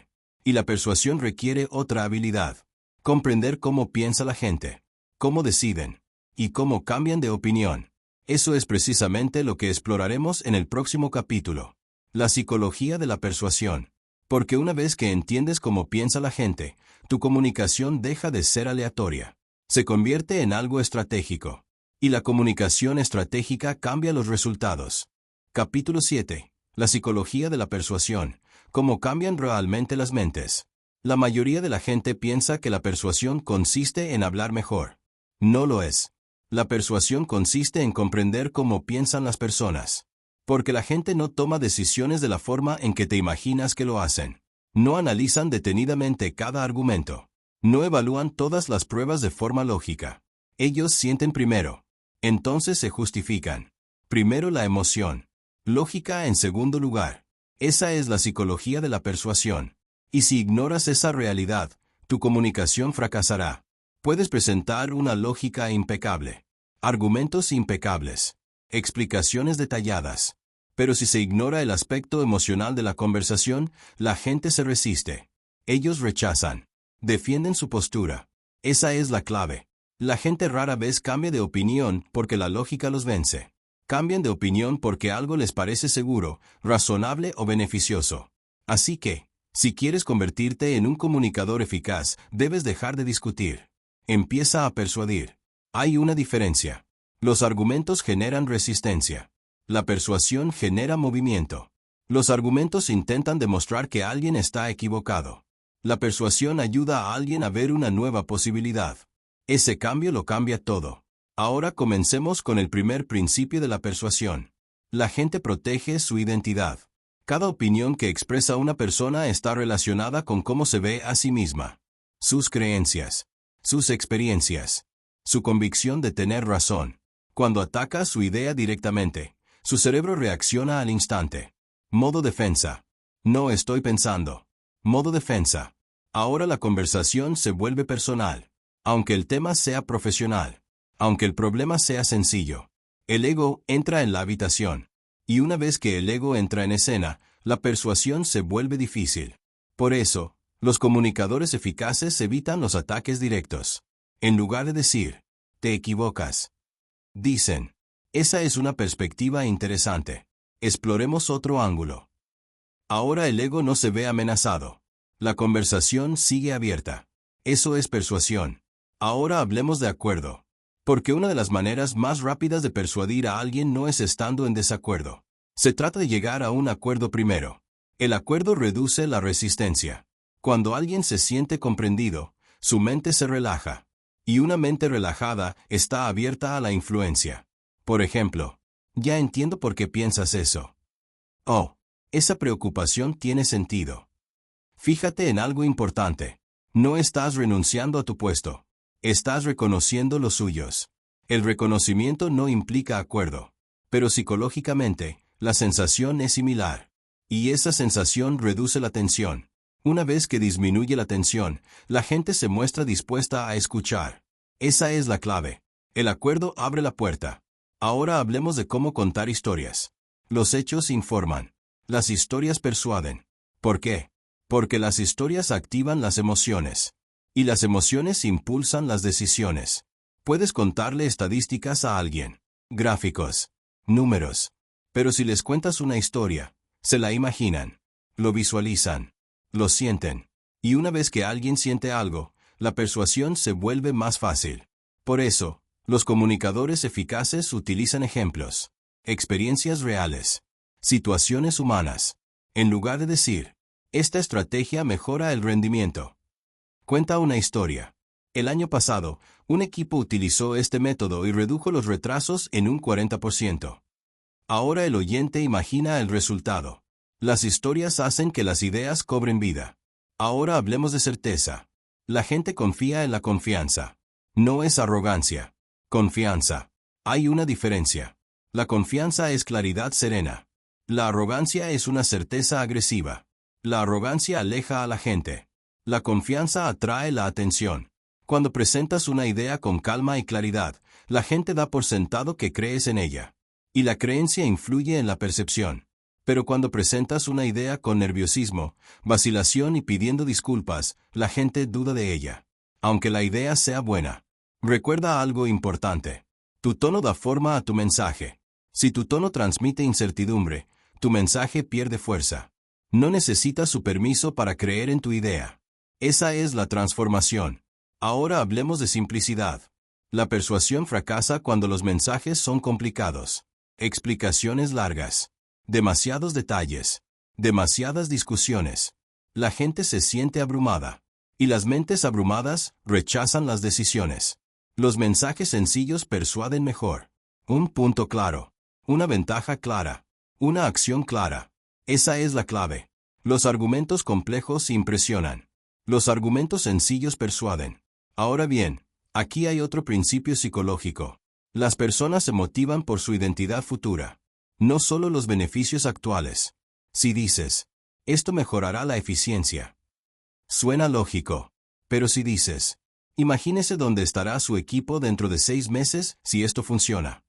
Y la persuasión requiere otra habilidad. Comprender cómo piensa la gente, cómo deciden, y cómo cambian de opinión. Eso es precisamente lo que exploraremos en el próximo capítulo. La psicología de la persuasión. Porque una vez que entiendes cómo piensa la gente, tu comunicación deja de ser aleatoria. Se convierte en algo estratégico. Y la comunicación estratégica cambia los resultados. Capítulo 7. La psicología de la persuasión. Cómo cambian realmente las mentes. La mayoría de la gente piensa que la persuasión consiste en hablar mejor. No lo es. La persuasión consiste en comprender cómo piensan las personas. Porque la gente no toma decisiones de la forma en que te imaginas que lo hacen. No analizan detenidamente cada argumento. No evalúan todas las pruebas de forma lógica. Ellos sienten primero. Entonces se justifican. Primero la emoción. Lógica en segundo lugar. Esa es la psicología de la persuasión. Y si ignoras esa realidad, tu comunicación fracasará. Puedes presentar una lógica impecable. Argumentos impecables. Explicaciones detalladas. Pero si se ignora el aspecto emocional de la conversación, la gente se resiste. Ellos rechazan. Defienden su postura. Esa es la clave. La gente rara vez cambia de opinión porque la lógica los vence. Cambian de opinión porque algo les parece seguro, razonable o beneficioso. Así que, si quieres convertirte en un comunicador eficaz, debes dejar de discutir. Empieza a persuadir. Hay una diferencia. Los argumentos generan resistencia. La persuasión genera movimiento. Los argumentos intentan demostrar que alguien está equivocado. La persuasión ayuda a alguien a ver una nueva posibilidad. Ese cambio lo cambia todo. Ahora comencemos con el primer principio de la persuasión. La gente protege su identidad. Cada opinión que expresa una persona está relacionada con cómo se ve a sí misma. Sus creencias. Sus experiencias. Su convicción de tener razón. Cuando ataca su idea directamente, su cerebro reacciona al instante. Modo defensa. No estoy pensando. Modo defensa. Ahora la conversación se vuelve personal. Aunque el tema sea profesional, aunque el problema sea sencillo, el ego entra en la habitación. Y una vez que el ego entra en escena, la persuasión se vuelve difícil. Por eso, los comunicadores eficaces evitan los ataques directos. En lugar de decir, te equivocas, dicen, esa es una perspectiva interesante. Exploremos otro ángulo. Ahora el ego no se ve amenazado. La conversación sigue abierta. Eso es persuasión. Ahora hablemos de acuerdo. Porque una de las maneras más rápidas de persuadir a alguien no es estando en desacuerdo. Se trata de llegar a un acuerdo primero. El acuerdo reduce la resistencia. Cuando alguien se siente comprendido, su mente se relaja. Y una mente relajada está abierta a la influencia. Por ejemplo, ya entiendo por qué piensas eso. Oh, esa preocupación tiene sentido. Fíjate en algo importante. No estás renunciando a tu puesto. Estás reconociendo los suyos. El reconocimiento no implica acuerdo. Pero psicológicamente, la sensación es similar. Y esa sensación reduce la tensión. Una vez que disminuye la tensión, la gente se muestra dispuesta a escuchar. Esa es la clave. El acuerdo abre la puerta. Ahora hablemos de cómo contar historias. Los hechos informan. Las historias persuaden. ¿Por qué? Porque las historias activan las emociones. Y las emociones impulsan las decisiones. Puedes contarle estadísticas a alguien, gráficos, números. Pero si les cuentas una historia, se la imaginan, lo visualizan, lo sienten. Y una vez que alguien siente algo, la persuasión se vuelve más fácil. Por eso, los comunicadores eficaces utilizan ejemplos, experiencias reales, situaciones humanas. En lugar de decir, esta estrategia mejora el rendimiento. Cuenta una historia. El año pasado, un equipo utilizó este método y redujo los retrasos en un 40%. Ahora el oyente imagina el resultado. Las historias hacen que las ideas cobren vida. Ahora hablemos de certeza. La gente confía en la confianza. No es arrogancia. Confianza. Hay una diferencia. La confianza es claridad serena. La arrogancia es una certeza agresiva. La arrogancia aleja a la gente. La confianza atrae la atención. Cuando presentas una idea con calma y claridad, la gente da por sentado que crees en ella. Y la creencia influye en la percepción. Pero cuando presentas una idea con nerviosismo, vacilación y pidiendo disculpas, la gente duda de ella. Aunque la idea sea buena. Recuerda algo importante. Tu tono da forma a tu mensaje. Si tu tono transmite incertidumbre, tu mensaje pierde fuerza. No necesitas su permiso para creer en tu idea. Esa es la transformación. Ahora hablemos de simplicidad. La persuasión fracasa cuando los mensajes son complicados. Explicaciones largas. Demasiados detalles. Demasiadas discusiones. La gente se siente abrumada. Y las mentes abrumadas rechazan las decisiones. Los mensajes sencillos persuaden mejor. Un punto claro. Una ventaja clara. Una acción clara. Esa es la clave. Los argumentos complejos impresionan. Los argumentos sencillos persuaden. Ahora bien, aquí hay otro principio psicológico. Las personas se motivan por su identidad futura. No solo los beneficios actuales. Si dices, esto mejorará la eficiencia. Suena lógico. Pero si dices, imagínese dónde estará su equipo dentro de 6 meses si esto funciona.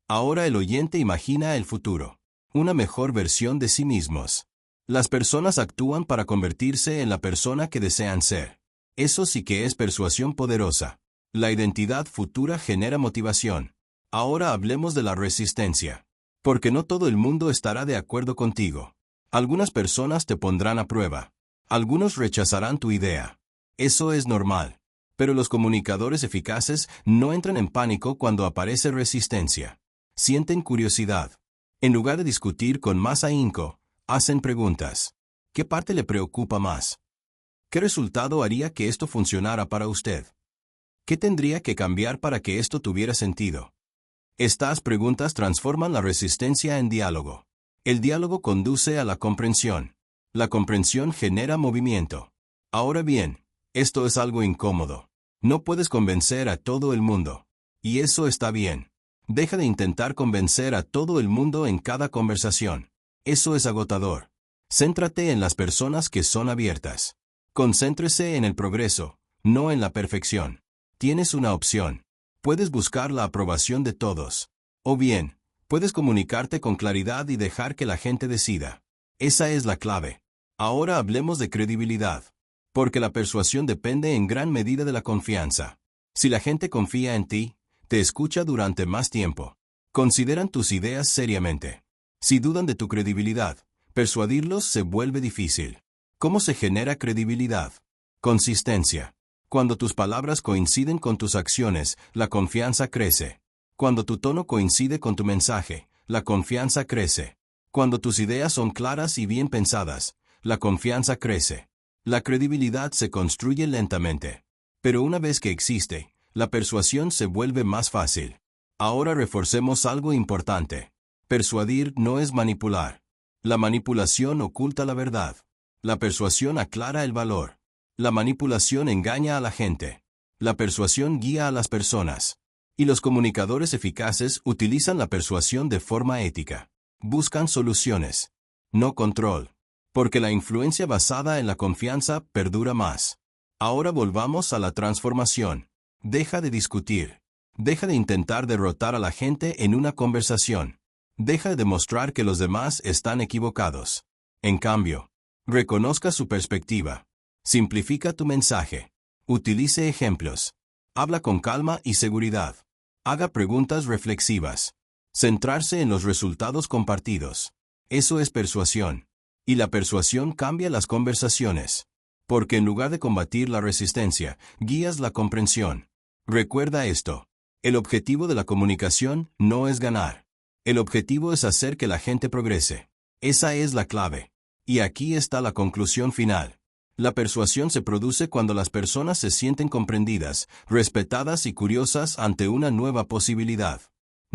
Ahora el oyente imagina el futuro. Una mejor versión de sí mismos. Las personas actúan para convertirse en la persona que desean ser. Eso sí que es persuasión poderosa. La identidad futura genera motivación. Ahora hablemos de la resistencia. Porque no todo el mundo estará de acuerdo contigo. Algunas personas te pondrán a prueba. Algunos rechazarán tu idea. Eso es normal. Pero los comunicadores eficaces no entran en pánico cuando aparece resistencia. Sienten curiosidad. En lugar de discutir con más ahínco, hacen preguntas. ¿Qué parte le preocupa más? ¿Qué resultado haría que esto funcionara para usted? ¿Qué tendría que cambiar para que esto tuviera sentido? Estas preguntas transforman la resistencia en diálogo. El diálogo conduce a la comprensión. La comprensión genera movimiento. Ahora bien, esto es algo incómodo. No puedes convencer a todo el mundo. Y eso está bien. Deja de intentar convencer a todo el mundo en cada conversación. Eso es agotador. Céntrate en las personas que son abiertas. Concéntrese en el progreso, no en la perfección. Tienes una opción. Puedes buscar la aprobación de todos. O bien, puedes comunicarte con claridad y dejar que la gente decida. Esa es la clave. Ahora hablemos de credibilidad. Porque la persuasión depende en gran medida de la confianza. Si la gente confía en ti, te escucha durante más tiempo. Consideran tus ideas seriamente. Si dudan de tu credibilidad, persuadirlos se vuelve difícil. ¿Cómo se genera credibilidad? Consistencia. Cuando tus palabras coinciden con tus acciones, la confianza crece. Cuando tu tono coincide con tu mensaje, la confianza crece. Cuando tus ideas son claras y bien pensadas, la confianza crece. La credibilidad se construye lentamente. Pero una vez que existe, la persuasión se vuelve más fácil. Ahora reforcemos algo importante. Persuadir no es manipular. La manipulación oculta la verdad. La persuasión aclara el valor. La manipulación engaña a la gente. La persuasión guía a las personas. Y los comunicadores eficaces utilizan la persuasión de forma ética. Buscan soluciones, no control. Porque la influencia basada en la confianza perdura más. Ahora volvamos a la transformación. Deja de discutir. Deja de intentar derrotar a la gente en una conversación. Deja de demostrar que los demás están equivocados. En cambio, reconozca su perspectiva. Simplifica tu mensaje. Utilice ejemplos. Habla con calma y seguridad. Haga preguntas reflexivas. Centrarse en los resultados compartidos. Eso es persuasión. Y la persuasión cambia las conversaciones. Porque en lugar de combatir la resistencia, guías la comprensión. Recuerda esto. El objetivo de la comunicación no es ganar. El objetivo es hacer que la gente progrese. Esa es la clave. Y aquí está la conclusión final. La persuasión se produce cuando las personas se sienten comprendidas, respetadas y curiosas ante una nueva posibilidad.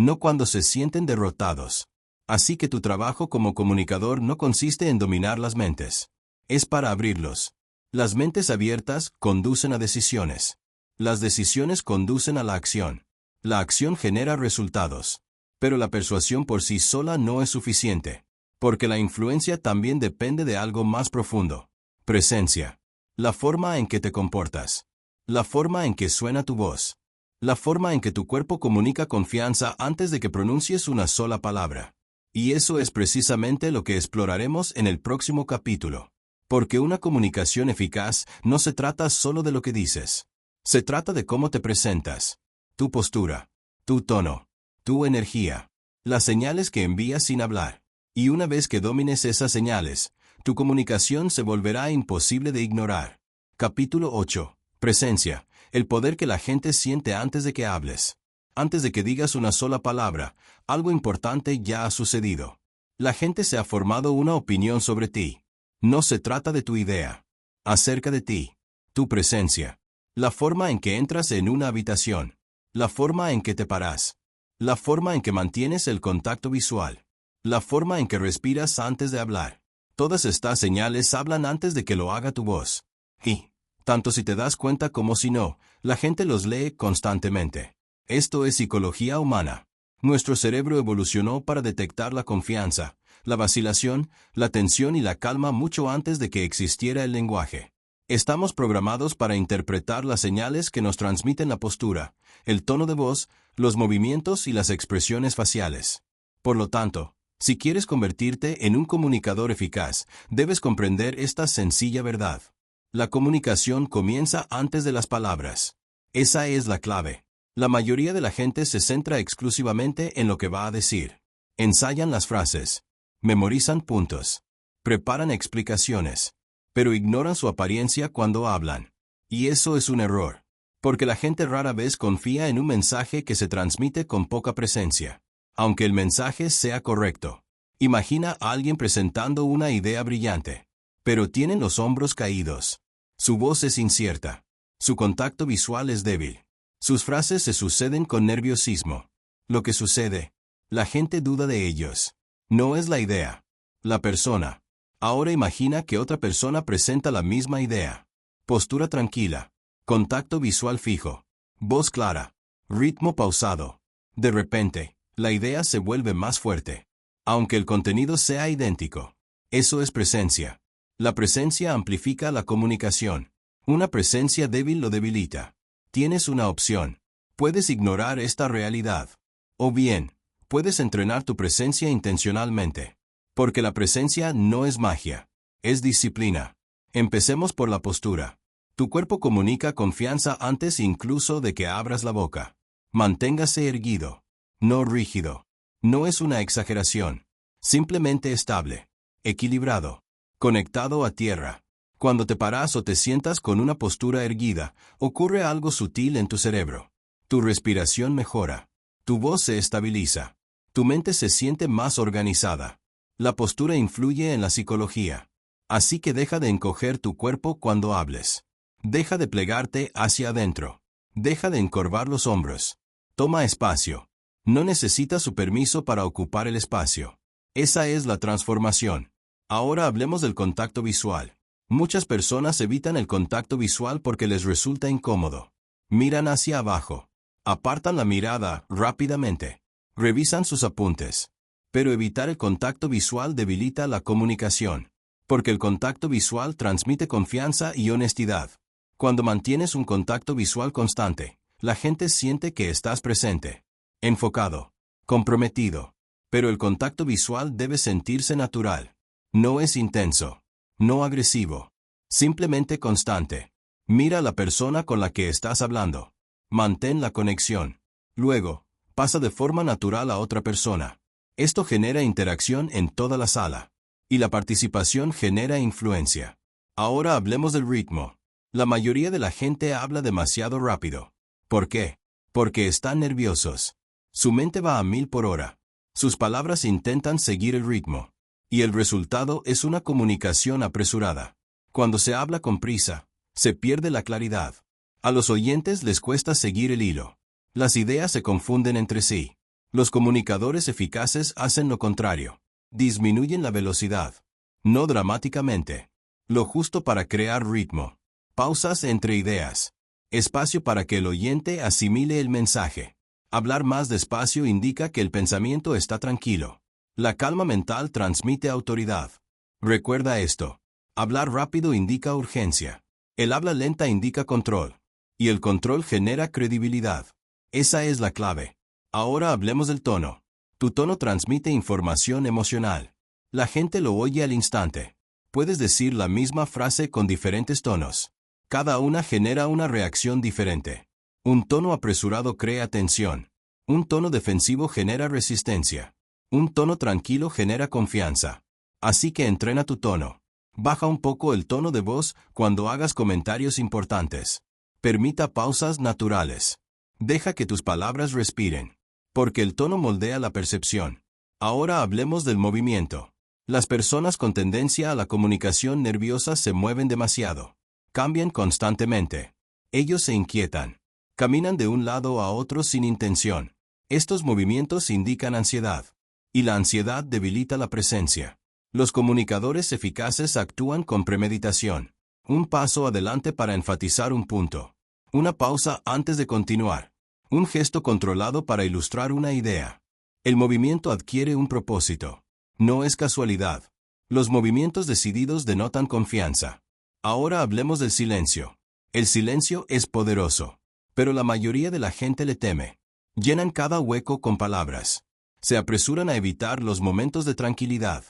No cuando se sienten derrotados. Así que tu trabajo como comunicador no consiste en dominar las mentes. Es para abrirlos. Las mentes abiertas conducen a decisiones. Las decisiones conducen a la acción. La acción genera resultados. Pero la persuasión por sí sola no es suficiente. Porque la influencia también depende de algo más profundo. Presencia. La forma en que te comportas. La forma en que suena tu voz. La forma en que tu cuerpo comunica confianza antes de que pronuncies una sola palabra. Y eso es precisamente lo que exploraremos en el próximo capítulo. Porque una comunicación eficaz no se trata solo de lo que dices. Se trata de cómo te presentas. Tu postura. Tu tono. Tu energía. Las señales que envías sin hablar. Y una vez que domines esas señales, tu comunicación se volverá imposible de ignorar. Capítulo 8. Presencia. El poder que la gente siente antes de que hables. Antes de que digas una sola palabra, algo importante ya ha sucedido. La gente se ha formado una opinión sobre ti. No se trata de tu idea. Acerca de ti. Tu presencia. La forma en que entras en una habitación. La forma en que te paras. La forma en que mantienes el contacto visual. La forma en que respiras antes de hablar. Todas estas señales hablan antes de que lo haga tu voz. Y, tanto si te das cuenta como si no, la gente los lee constantemente. Esto es psicología humana. Nuestro cerebro evolucionó para detectar la confianza, la vacilación, la tensión y la calma mucho antes de que existiera el lenguaje. Estamos programados para interpretar las señales que nos transmiten la postura, el tono de voz, los movimientos y las expresiones faciales. Por lo tanto, si quieres convertirte en un comunicador eficaz, debes comprender esta sencilla verdad. La comunicación comienza antes de las palabras. Esa es la clave. La mayoría de la gente se centra exclusivamente en lo que va a decir. Ensayan las frases. Memorizan puntos. Preparan explicaciones. Pero ignoran su apariencia cuando hablan. Y eso es un error. Porque la gente rara vez confía en un mensaje que se transmite con poca presencia. Aunque el mensaje sea correcto. Imagina a alguien presentando una idea brillante. Pero tiene los hombros caídos. Su voz es incierta. Su contacto visual es débil. Sus frases se suceden con nerviosismo. Lo que sucede, la gente duda de ellos. No es la idea. La persona. Ahora imagina que otra persona presenta la misma idea. Postura tranquila. Contacto visual fijo. Voz clara. Ritmo pausado. De repente, la idea se vuelve más fuerte. Aunque el contenido sea idéntico. Eso es presencia. La presencia amplifica la comunicación. Una presencia débil lo debilita. Tienes una opción. Puedes ignorar esta realidad. O bien, puedes entrenar tu presencia intencionalmente. Porque la presencia no es magia, es disciplina. Empecemos por la postura. Tu cuerpo comunica confianza antes incluso de que abras la boca. Manténgase erguido, no rígido. No es una exageración. Simplemente estable, equilibrado, conectado a tierra. Cuando te paras o te sientas con una postura erguida, ocurre algo sutil en tu cerebro. Tu respiración mejora. Tu voz se estabiliza. Tu mente se siente más organizada. La postura influye en la psicología. Así que deja de encoger tu cuerpo cuando hables. Deja de plegarte hacia adentro. Deja de encorvar los hombros. Toma espacio. No necesitas su permiso para ocupar el espacio. Esa es la transformación. Ahora hablemos del contacto visual. Muchas personas evitan el contacto visual porque les resulta incómodo. Miran hacia abajo. Apartan la mirada rápidamente. Revisan sus apuntes. Pero evitar el contacto visual debilita la comunicación. Porque el contacto visual transmite confianza y honestidad. Cuando mantienes un contacto visual constante, la gente siente que estás presente, enfocado, comprometido. Pero el contacto visual debe sentirse natural. No es intenso. No agresivo. Simplemente constante. Mira a la persona con la que estás hablando. Mantén la conexión. Luego, pasa de forma natural a otra persona. Esto genera interacción en toda la sala. Y la participación genera influencia. Ahora hablemos del ritmo. La mayoría de la gente habla demasiado rápido. ¿Por qué? Porque están nerviosos. Su mente va a 1000 por hora. Sus palabras intentan seguir el ritmo. Y el resultado es una comunicación apresurada. Cuando se habla con prisa, se pierde la claridad. A los oyentes les cuesta seguir el hilo. Las ideas se confunden entre sí. Los comunicadores eficaces hacen lo contrario. Disminuyen la velocidad. No dramáticamente. Lo justo para crear ritmo. Pausas entre ideas. Espacio para que el oyente asimile el mensaje. Hablar más despacio indica que el pensamiento está tranquilo. La calma mental transmite autoridad. Recuerda esto. Hablar rápido indica urgencia. El habla lenta indica control. Y el control genera credibilidad. Esa es la clave. Ahora hablemos del tono. Tu tono transmite información emocional. La gente lo oye al instante. Puedes decir la misma frase con diferentes tonos. Cada una genera una reacción diferente. Un tono apresurado crea tensión. Un tono defensivo genera resistencia. Un tono tranquilo genera confianza. Así que entrena tu tono. Baja un poco el tono de voz cuando hagas comentarios importantes. Permita pausas naturales. Deja que tus palabras respiren. Porque el tono moldea la percepción. Ahora hablemos del movimiento. Las personas con tendencia a la comunicación nerviosa se mueven demasiado. Cambian constantemente. Ellos se inquietan. Caminan de un lado a otro sin intención. Estos movimientos indican ansiedad. Y la ansiedad debilita la presencia. Los comunicadores eficaces actúan con premeditación. Un paso adelante para enfatizar un punto. Una pausa antes de continuar. Un gesto controlado para ilustrar una idea. El movimiento adquiere un propósito. No es casualidad. Los movimientos decididos denotan confianza. Ahora hablemos del silencio. El silencio es poderoso. Pero la mayoría de la gente le teme. Llenan cada hueco con palabras. Se apresuran a evitar los momentos de tranquilidad.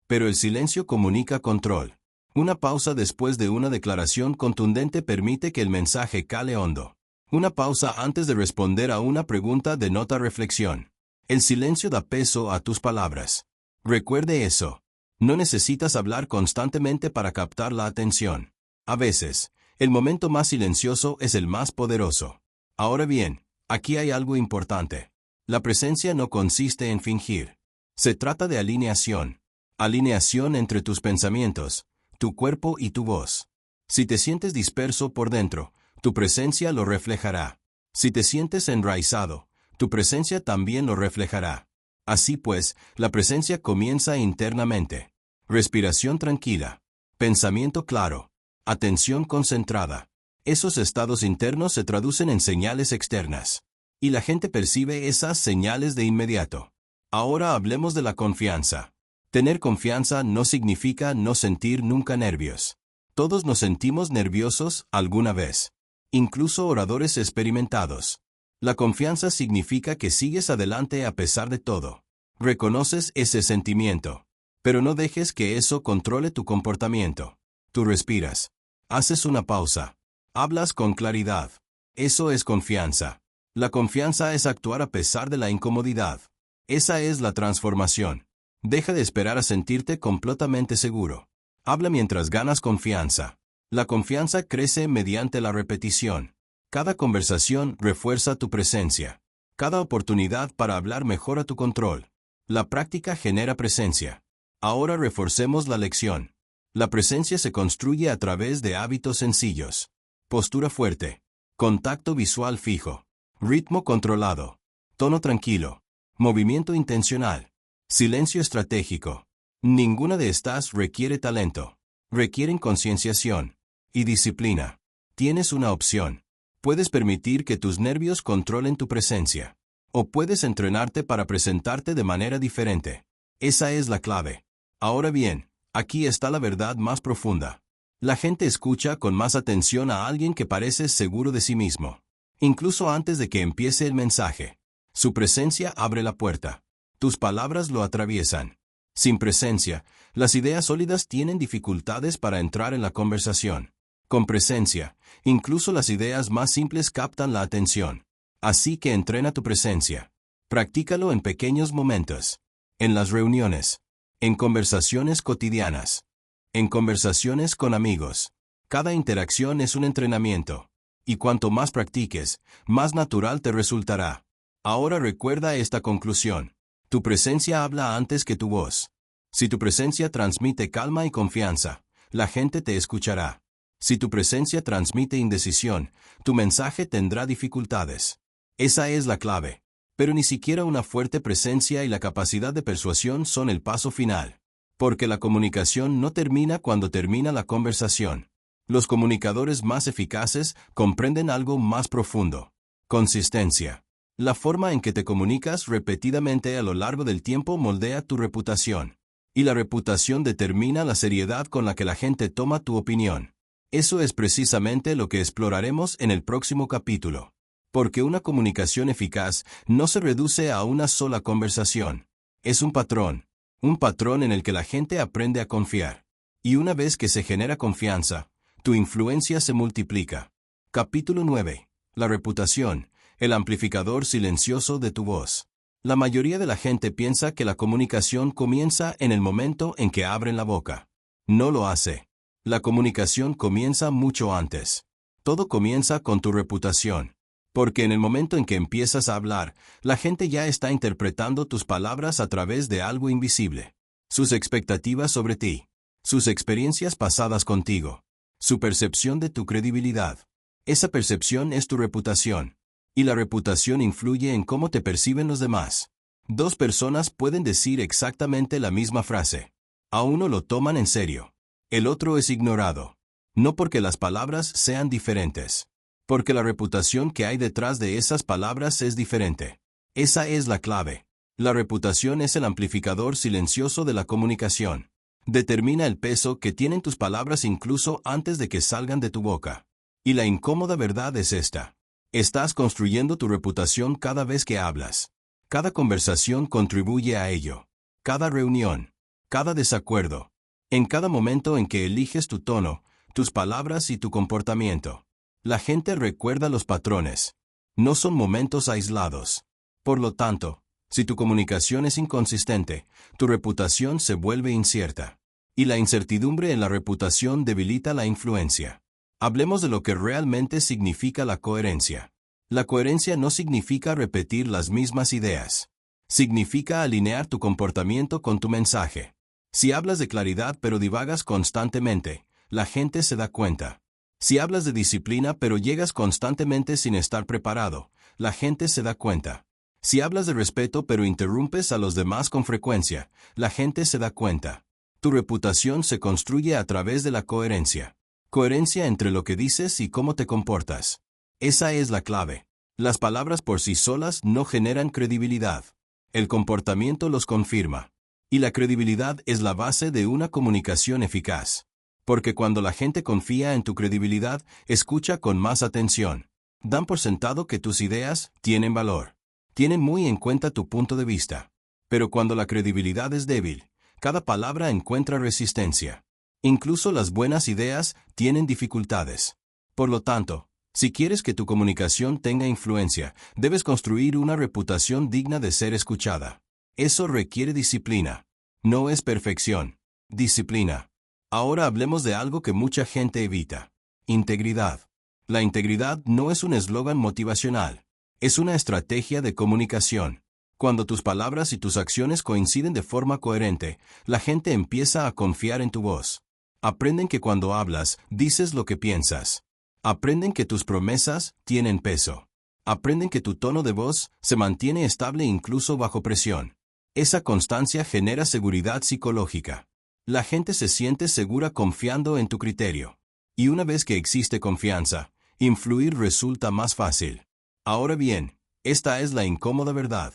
Pero el silencio comunica control. Una pausa después de una declaración contundente permite que el mensaje cale hondo. Una pausa antes de responder a una pregunta denota reflexión. El silencio da peso a tus palabras. Recuerde eso. No necesitas hablar constantemente para captar la atención. A veces, el momento más silencioso es el más poderoso. Ahora bien, aquí hay algo importante. La presencia no consiste en fingir. Se trata de alineación. Alineación entre tus pensamientos, tu cuerpo y tu voz. Si te sientes disperso por dentro, tu presencia lo reflejará. Si te sientes enraizado, tu presencia también lo reflejará. Así pues, la presencia comienza internamente. Respiración tranquila. Pensamiento claro. Atención concentrada. Esos estados internos se traducen en señales externas. Y la gente percibe esas señales de inmediato. Ahora hablemos de la confianza. Tener confianza no significa no sentir nunca nervios. Todos nos sentimos nerviosos alguna vez. Incluso oradores experimentados. La confianza significa que sigues adelante a pesar de todo. Reconoces ese sentimiento. Pero no dejes que eso controle tu comportamiento. Tú respiras. Haces una pausa. Hablas con claridad. Eso es confianza. La confianza es actuar a pesar de la incomodidad. Esa es la transformación. Deja de esperar a sentirte completamente seguro. Habla mientras ganas confianza. La confianza crece mediante la repetición. Cada conversación refuerza tu presencia. Cada oportunidad para hablar mejora tu control. La práctica genera presencia. Ahora reforcemos la lección. La presencia se construye a través de hábitos sencillos. Postura fuerte. Contacto visual fijo. Ritmo controlado. Tono tranquilo. Movimiento intencional. Silencio estratégico. Ninguna de estas requiere talento. Requieren concienciación y disciplina. Tienes una opción. Puedes permitir que tus nervios controlen tu presencia. O puedes entrenarte para presentarte de manera diferente. Esa es la clave. Ahora bien, aquí está la verdad más profunda. La gente escucha con más atención a alguien que parece seguro de sí mismo. Incluso antes de que empiece el mensaje. Su presencia abre la puerta. Tus palabras lo atraviesan. Sin presencia, las ideas sólidas tienen dificultades para entrar en la conversación. Con presencia, incluso las ideas más simples captan la atención. Así que entrena tu presencia. Practícalo en pequeños momentos. En las reuniones. En conversaciones cotidianas. En conversaciones con amigos. Cada interacción es un entrenamiento. Y cuanto más practiques, más natural te resultará. Ahora recuerda esta conclusión. Tu presencia habla antes que tu voz. Si tu presencia transmite calma y confianza, la gente te escuchará. Si tu presencia transmite indecisión, tu mensaje tendrá dificultades. Esa es la clave. Pero ni siquiera una fuerte presencia y la capacidad de persuasión son el paso final. Porque la comunicación no termina cuando termina la conversación. Los comunicadores más eficaces comprenden algo más profundo. Consistencia. La forma en que te comunicas repetidamente a lo largo del tiempo moldea tu reputación. Y la reputación determina la seriedad con la que la gente toma tu opinión. Eso es precisamente lo que exploraremos en el próximo capítulo. Porque una comunicación eficaz no se reduce a una sola conversación. Es un patrón en el que la gente aprende a confiar. Y una vez que se genera confianza, tu influencia se multiplica. Capítulo 9. La reputación, el amplificador silencioso de tu voz. La mayoría de la gente piensa que la comunicación comienza en el momento en que abren la boca. No lo hace. La comunicación comienza mucho antes. Todo comienza con tu reputación. Porque en el momento en que empiezas a hablar, la gente ya está interpretando tus palabras a través de algo invisible. Sus expectativas sobre ti. Sus experiencias pasadas contigo. Su percepción de tu credibilidad. Esa percepción es tu reputación. Y la reputación influye en cómo te perciben los demás. Dos personas pueden decir exactamente la misma frase. A uno lo toman en serio. El otro es ignorado. No porque las palabras sean diferentes. Porque la reputación que hay detrás de esas palabras es diferente. Esa es la clave. La reputación es el amplificador silencioso de la comunicación. Determina el peso que tienen tus palabras incluso antes de que salgan de tu boca. Y la incómoda verdad es esta. Estás construyendo tu reputación cada vez que hablas. Cada conversación contribuye a ello. Cada reunión. Cada desacuerdo. En cada momento en que eliges tu tono, tus palabras y tu comportamiento. La gente recuerda los patrones. No son momentos aislados. Por lo tanto, si tu comunicación es inconsistente, tu reputación se vuelve incierta. Y la incertidumbre en la reputación debilita la influencia. Hablemos de lo que realmente significa la coherencia. La coherencia no significa repetir las mismas ideas. Significa alinear tu comportamiento con tu mensaje. Si hablas de claridad pero divagas constantemente, la gente se da cuenta. Si hablas de disciplina pero llegas constantemente sin estar preparado, la gente se da cuenta. Si hablas de respeto pero interrumpes a los demás con frecuencia, la gente se da cuenta. Tu reputación se construye a través de la coherencia. Coherencia entre lo que dices y cómo te comportas. Esa es la clave. Las palabras por sí solas no generan credibilidad. El comportamiento los confirma. Y la credibilidad es la base de una comunicación eficaz. Porque cuando la gente confía en tu credibilidad, escucha con más atención. Dan por sentado que tus ideas tienen valor. Tienen muy en cuenta tu punto de vista. Pero cuando la credibilidad es débil, Cada palabra encuentra resistencia. Incluso las buenas ideas tienen dificultades. Por lo tanto, si quieres que tu comunicación tenga influencia, debes construir una reputación digna de ser escuchada. Eso requiere disciplina. No es perfección. Disciplina. Ahora hablemos de algo que mucha gente evita. Integridad. La integridad no es un eslogan motivacional. Es una estrategia de comunicación. Cuando tus palabras y tus acciones coinciden de forma coherente, la gente empieza a confiar en tu voz. Aprenden que cuando hablas, dices lo que piensas. Aprenden que tus promesas tienen peso. Aprenden que tu tono de voz se mantiene estable incluso bajo presión. Esa constancia genera seguridad psicológica. La gente se siente segura confiando en tu criterio. Y una vez que existe confianza, influir resulta más fácil. Ahora bien, esta es la incómoda verdad.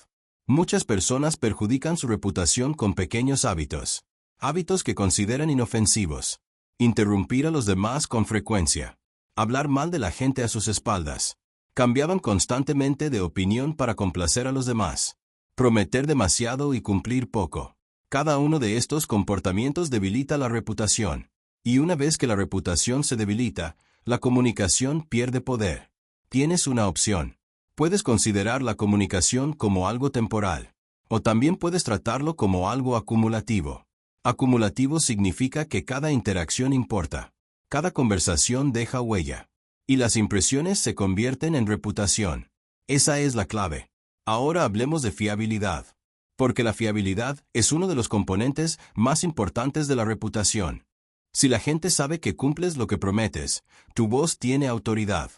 Muchas personas perjudican su reputación con pequeños hábitos. Hábitos que consideran inofensivos. Interrumpir a los demás con frecuencia. Hablar mal de la gente a sus espaldas. Cambiaban constantemente de opinión para complacer a los demás. Prometer demasiado y cumplir poco. Cada uno de estos comportamientos debilita la reputación. Y una vez que la reputación se debilita, la comunicación pierde poder. Tienes una opción. Puedes considerar la comunicación como algo temporal. O también puedes tratarlo como algo acumulativo. Acumulativo significa que cada interacción importa. Cada conversación deja huella. Y las impresiones se convierten en reputación. Esa es la clave. Ahora hablemos de fiabilidad. Porque la fiabilidad es uno de los componentes más importantes de la reputación. Si la gente sabe que cumples lo que prometes, tu voz tiene autoridad.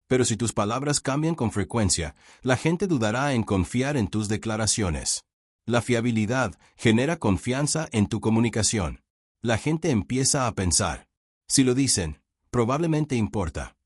Pero si tus palabras cambian con frecuencia, la gente dudará en confiar en tus declaraciones. La fiabilidad genera confianza en tu comunicación. La gente empieza a pensar. Si lo dicen, probablemente importa.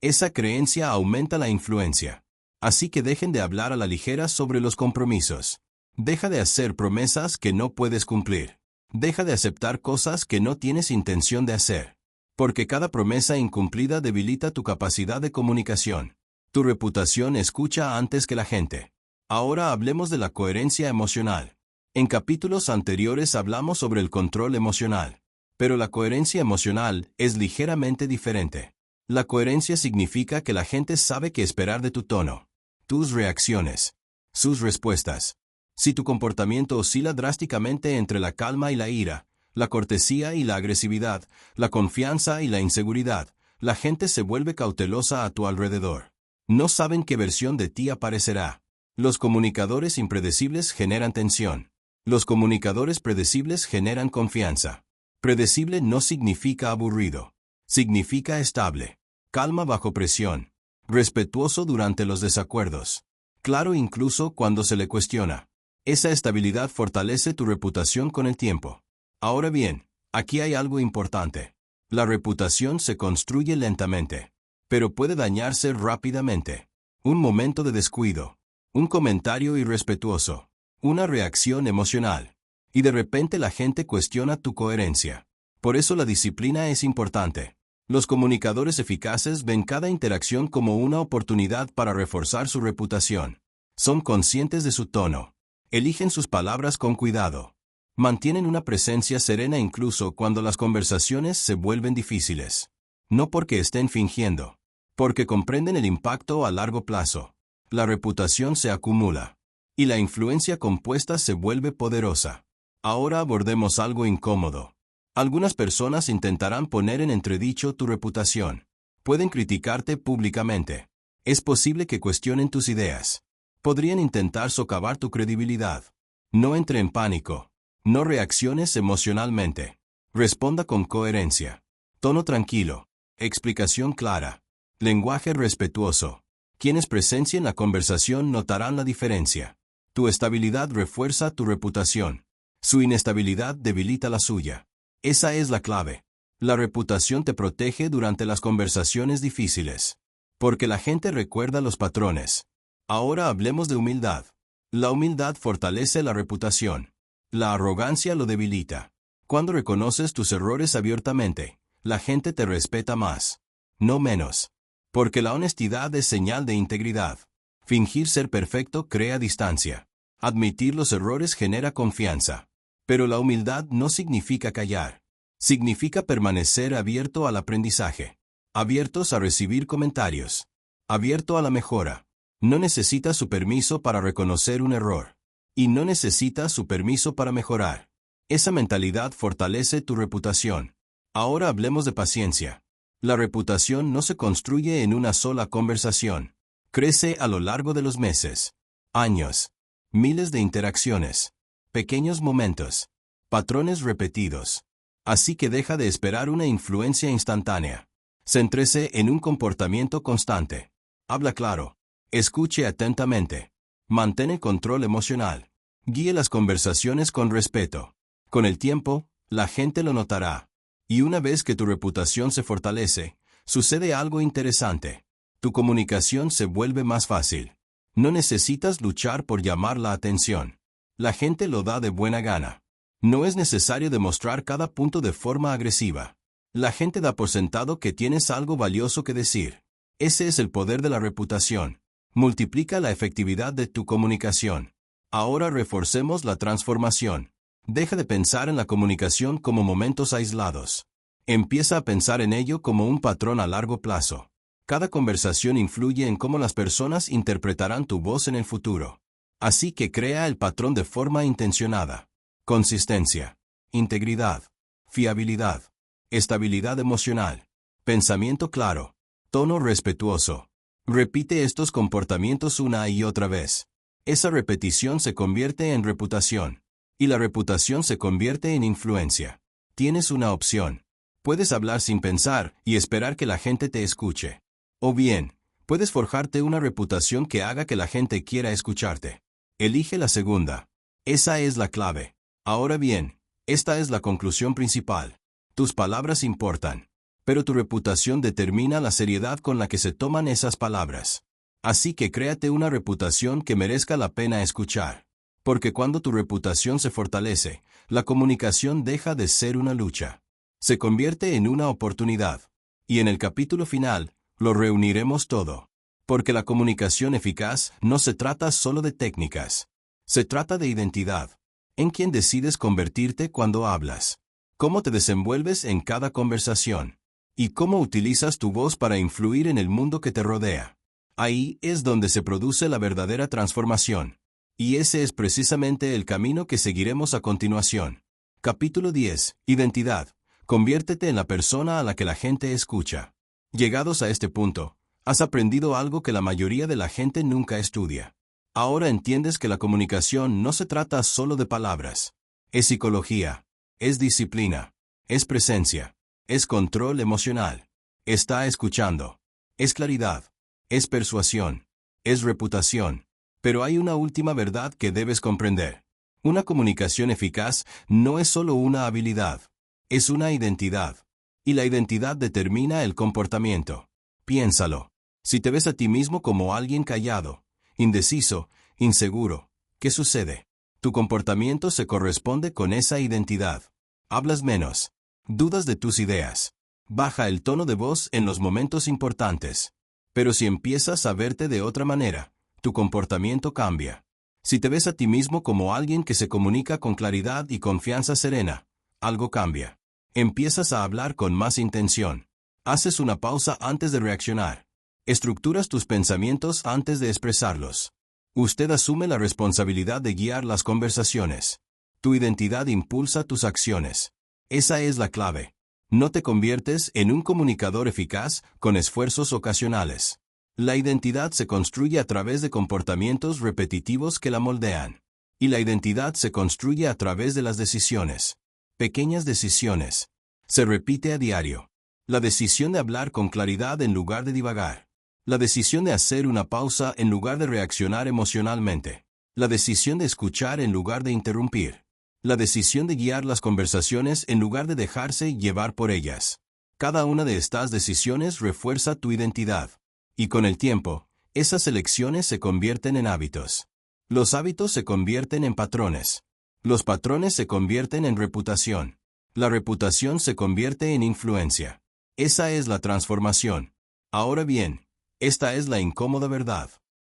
Esa creencia aumenta la influencia. Así que dejen de hablar a la ligera sobre los compromisos. Deja de hacer promesas que no puedes cumplir. Deja de aceptar cosas que no tienes intención de hacer. Porque cada promesa incumplida debilita tu capacidad de comunicación. Tu reputación escucha antes que la gente. Ahora hablemos de la coherencia emocional. En capítulos anteriores hablamos sobre el control emocional. Pero la coherencia emocional es ligeramente diferente. La coherencia significa que la gente sabe qué esperar de tu tono, tus reacciones, sus respuestas. Si tu comportamiento oscila drásticamente entre la calma y la ira, la cortesía y la agresividad, la confianza y la inseguridad, la gente se vuelve cautelosa a tu alrededor. No saben qué versión de ti aparecerá. Los comunicadores impredecibles generan tensión. Los comunicadores predecibles generan confianza. Predecible no significa aburrido. Significa estable. Calma bajo presión. Respetuoso durante los desacuerdos. Claro incluso cuando se le cuestiona. Esa estabilidad fortalece tu reputación con el tiempo. Ahora bien, aquí hay algo importante. La reputación se construye lentamente, pero puede dañarse rápidamente. Un momento de descuido, un comentario irrespetuoso, una reacción emocional, y de repente la gente cuestiona tu coherencia. Por eso la disciplina es importante. Los comunicadores eficaces ven cada interacción como una oportunidad para reforzar su reputación. Son conscientes de su tono. Eligen sus palabras con cuidado. Mantienen una presencia serena incluso cuando las conversaciones se vuelven difíciles. No porque estén fingiendo, porque comprenden el impacto a largo plazo. La reputación se acumula. Y la influencia compuesta se vuelve poderosa. Ahora abordemos algo incómodo. Algunas personas intentarán poner en entredicho tu reputación. Pueden criticarte públicamente. Es posible que cuestionen tus ideas. Podrían intentar socavar tu credibilidad. No entre en pánico. No reacciones emocionalmente. Responda con coherencia. Tono tranquilo. Explicación clara. Lenguaje respetuoso. Quienes presencien la conversación notarán la diferencia. Tu estabilidad refuerza tu reputación. Su inestabilidad debilita la suya. Esa es la clave. La reputación te protege durante las conversaciones difíciles. Porque la gente recuerda los patrones. Ahora hablemos de humildad. La humildad fortalece la reputación. La arrogancia lo debilita. Cuando reconoces tus errores abiertamente, la gente te respeta más, no menos. Porque la honestidad es señal de integridad. Fingir ser perfecto crea distancia. Admitir los errores genera confianza. Pero la humildad no significa callar. Significa permanecer abierto al aprendizaje. Abiertos a recibir comentarios. Abierto a la mejora. No necesita su permiso para reconocer un error. Y no necesita su permiso para mejorar. Esa mentalidad fortalece tu reputación. Ahora hablemos de paciencia. La reputación no se construye en una sola conversación. Crece a lo largo de los meses, años, miles de interacciones, pequeños momentos, patrones repetidos. Así que deja de esperar una influencia instantánea. Céntrese en un comportamiento constante. Habla claro. Escuche atentamente. Mantén el control emocional. Guíe las conversaciones con respeto. Con el tiempo, la gente lo notará. Y una vez que tu reputación se fortalece, sucede algo interesante. Tu comunicación se vuelve más fácil. No necesitas luchar por llamar la atención. La gente lo da de buena gana. No es necesario demostrar cada punto de forma agresiva. La gente da por sentado que tienes algo valioso que decir. Ese es el poder de la reputación. Multiplica la efectividad de tu comunicación. Ahora reforcemos la transformación. Deja de pensar en la comunicación como momentos aislados. Empieza a pensar en ello como un patrón a largo plazo. Cada conversación influye en cómo las personas interpretarán tu voz en el futuro. Así que crea el patrón de forma intencionada. Consistencia, integridad, fiabilidad, estabilidad emocional, pensamiento claro, tono respetuoso. Repite estos comportamientos una y otra vez. Esa repetición se convierte en reputación. Y la reputación se convierte en influencia. Tienes una opción. Puedes hablar sin pensar y esperar que la gente te escuche. O bien, puedes forjarte una reputación que haga que la gente quiera escucharte. Elige la segunda. Esa es la clave. Ahora bien, esta es la conclusión principal. Tus palabras importan. Pero tu reputación determina la seriedad con la que se toman esas palabras. Así que créate una reputación que merezca la pena escuchar. Porque cuando tu reputación se fortalece, la comunicación deja de ser una lucha. Se convierte en una oportunidad. Y en el capítulo final, lo reuniremos todo. Porque la comunicación eficaz no se trata solo de técnicas. Se trata de identidad. En quién decides convertirte cuando hablas. Cómo te desenvuelves en cada conversación. Y cómo utilizas tu voz para influir en el mundo que te rodea. Ahí es donde se produce la verdadera transformación. Y ese es precisamente el camino que seguiremos a continuación. Capítulo 10. Identidad. Conviértete en la persona a la que la gente escucha. Llegados a este punto, has aprendido algo que la mayoría de la gente nunca estudia. Ahora entiendes que la comunicación no se trata solo de palabras. Es psicología. Es disciplina. Es presencia. Es control emocional. Está escuchando. Es claridad. Es persuasión. Es reputación. Pero hay una última verdad que debes comprender. Una comunicación eficaz no es solo una habilidad. Es una identidad. Y la identidad determina el comportamiento. Piénsalo. Si te ves a ti mismo como alguien callado, indeciso, inseguro, ¿qué sucede? Tu comportamiento se corresponde con esa identidad. Hablas menos. Dudas de tus ideas. Baja el tono de voz en los momentos importantes. Pero si empiezas a verte de otra manera, tu comportamiento cambia. Si te ves a ti mismo como alguien que se comunica con claridad y confianza serena, algo cambia. Empiezas a hablar con más intención. Haces una pausa antes de reaccionar. Estructuras tus pensamientos antes de expresarlos. Usted asume la responsabilidad de guiar las conversaciones. Tu identidad impulsa tus acciones. Esa es la clave. No te conviertes en un comunicador eficaz con esfuerzos ocasionales. La identidad se construye a través de comportamientos repetitivos que la moldean. Y la identidad se construye a través de las decisiones. Pequeñas decisiones. Se repite a diario. La decisión de hablar con claridad en lugar de divagar. La decisión de hacer una pausa en lugar de reaccionar emocionalmente. La decisión de escuchar en lugar de interrumpir. La decisión de guiar las conversaciones en lugar de dejarse llevar por ellas. Cada una de estas decisiones refuerza tu identidad. Y con el tiempo, esas elecciones se convierten en hábitos. Los hábitos se convierten en patrones. Los patrones se convierten en reputación. La reputación se convierte en influencia. Esa es la transformación. Ahora bien, esta es la incómoda verdad.